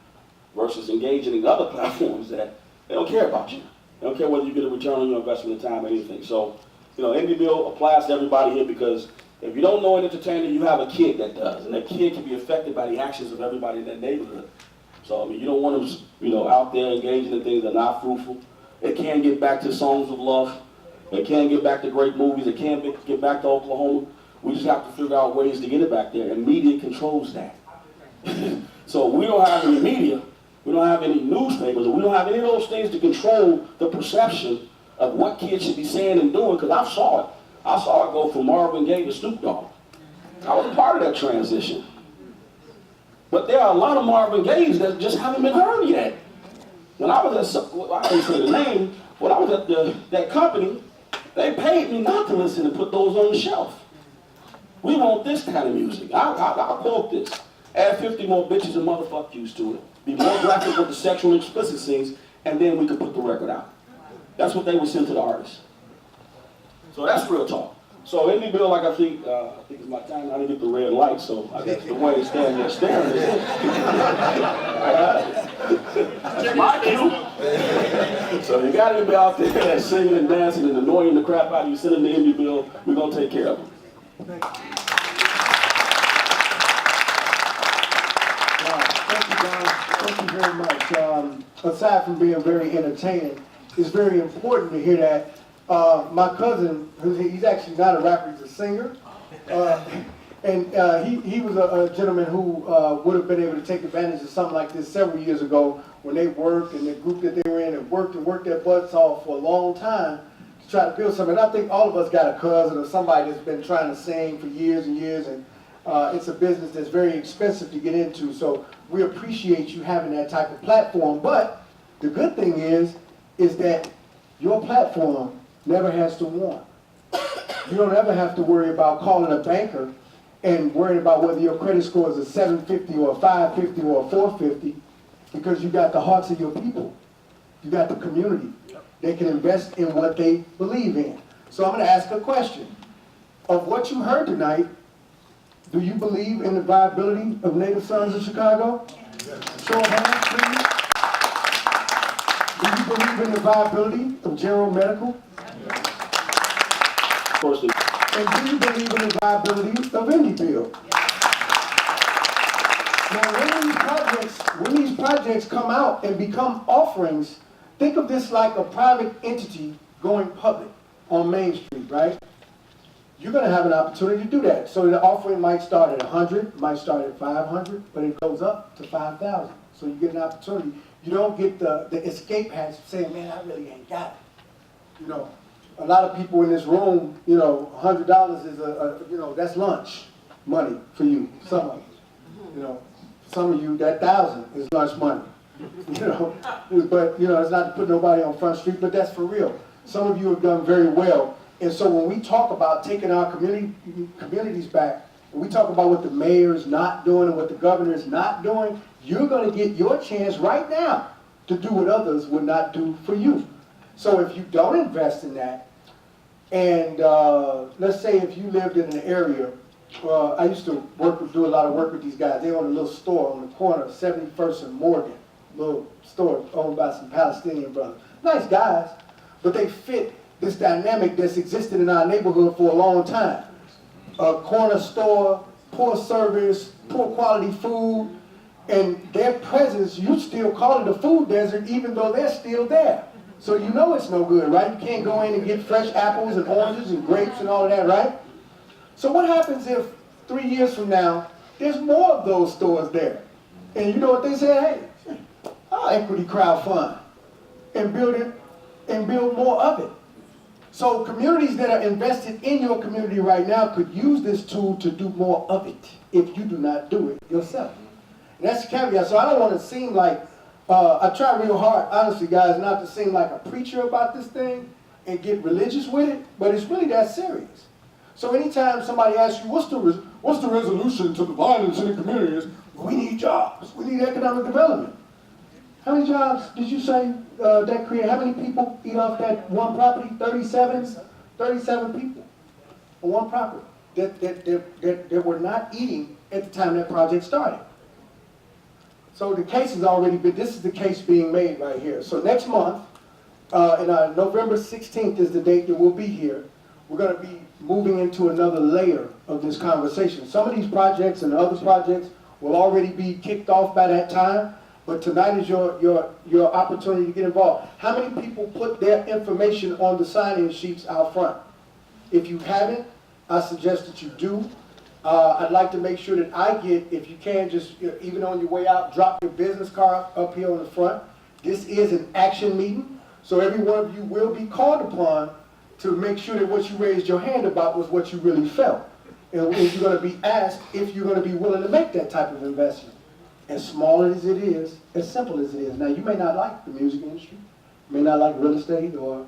S6: versus engaging in other platforms that they don't care about you. They don't care whether you get a return on your investment of time or anything. So, Indie Bill applies to everybody here, because if you don't know an entertainer, you have a kid that does. And that kid can be affected by the actions of everybody in that neighborhood. So, you don't want them, out there engaging in things that are not fruitful. It can get back to songs of love. They can't get back to great movies. They can't get back to Oklahoma. We just have to figure out ways to get it back there, and media controls that. So we don't have any media, we don't have any newspapers, we don't have any of those things to control the perception of what kids should be saying and doing, because I saw it. I saw it go from Marvin Gaye to Snoop Dogg. I was part of that transition. But there are a lot of Marvin Gayes that just haven't been heard yet. When I was at, I didn't say the name, when I was at that company, they paid me not to listen and put those on the shelf. We want this kind of music. I'll quote this. Add 50 more bitches and motherfuck yous to it. Be more graphic with the sexual and explicit scenes, and then we can put the record out. That's what they would send to the artists. So that's real talk. So any bill, like I think it's my time. I didn't get the red light, so I guess Dwayne standing there staring. My cue. So you got to be out there that's singing and dancing and annoying the crap out of you. Send in the indie bill. We're gonna take care of them.
S2: Thank you, Don. Thank you very much. Aside from being very entertaining, it's very important to hear that. My cousin, he's actually not a rapper, he's a singer. He was a gentleman who would have been able to take advantage of something like this several years ago when they worked, and the group that they were in and worked their butts off for a long time to try to build something. And I think all of us got a cousin or somebody that's been trying to sing for years and years, and it's a business that's very expensive to get into. So we appreciate you having that type of platform. But the good thing is that your platform never has to warn. You don't ever have to worry about calling a banker and worrying about whether your credit score is a 750 or a 550 or a 450, because you got the hearts of your people. You got the community. They can invest in what they believe in. So I'm going to ask a question. Of what you heard tonight, do you believe in the viability of Native Sons of Chicago? Show of hands, please. Do you believe in the viability of General Medical? And do you believe in the viability of any bill? Now, when these projects come out and become offerings, think of this like a private entity going public on Main Street, right? You're going to have an opportunity to do that. So the offering might start at 100, might start at 500, but it goes up to 5,000. So you get an opportunity. You don't get the escape hatch saying, man, I really ain't got it. You know, a lot of people in this room, you know, $100 is that's lunch money for you. Some of you, you know, some of you that 1,000 is lunch money. You know, but you know, it's not to put nobody on Front Street, but that's for real. Some of you have done very well, and so when we talk about taking our communities back, and we talk about what the mayor is not doing and what the governor is not doing, you're going to get your chance right now to do what others would not do for you. So if you don't invest in that, and let's say if you lived in an area, I used to do a lot of work with these guys. They own a little store on the corner of 71st and Morgan, little store owned by some Palestinian brothers. Nice guys, but they fit this dynamic that's existed in our neighborhood for a long time. A corner store, poor service, poor quality food, and their presence, you still call it a food desert even though they're still there. So you know it's no good, right? You can't go in and get fresh apples and oranges and grapes and all of that, right? So what happens if 3 years from now, there's more of those stores there? And you know what they say? Hey, I'll equity crowdfund and build more of it. So communities that are invested in your community right now could use this tool to do more of it if you do not do it yourself. And that's the caveat. So I don't want to seem like, I try real hard, honestly, guys, not to seem like a preacher about this thing and get religious with it, but it's really that serious. So anytime somebody asks you, what's the resolution to the violence in the communities? We need jobs. We need economic development. How many jobs did you say that created? How many people eat off that one property? 37 people on one property that were not eating at the time that project started. So the case has already been, this is the case being made right here. So next month, November 16th is the date that we'll be here. We're going to be moving into another layer of this conversation. Some of these projects and other projects will already be kicked off by that time. But tonight is your opportunity to get involved. How many people put their information on the sign-in sheets out front? If you haven't, I suggest that you do. I'd like to make sure that I get, if you can, just even on your way out, drop your business card up here on the front. This is an action meeting, so every one of you will be called upon to make sure that what you raised your hand about was what you really felt. And you're going to be asked if you're going to be willing to make that type of investment. As small as it is, as simple as it is. Now, you may not like the music industry, you may not like real estate or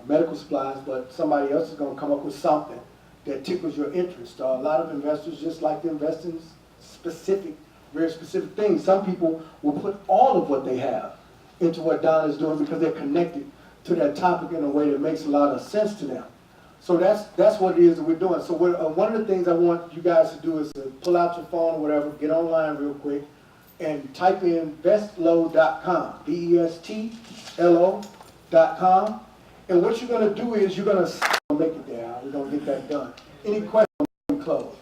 S2: medical supplies, but somebody else is going to come up with something that tickles your interest. A lot of investors just like to invest in specific, very specific things. Some people will put all of what they have into what Don is doing because they're connected to that topic in a way that makes a lot of sense to them. So that's what it is that we're doing. So one of the things I want you guys to do is to pull out your phone or whatever, get online real quick, and type in bestlo.com, bestlo.com. And what you're going to do is you're going to make it there. We're going to get that done. Any questions before we close?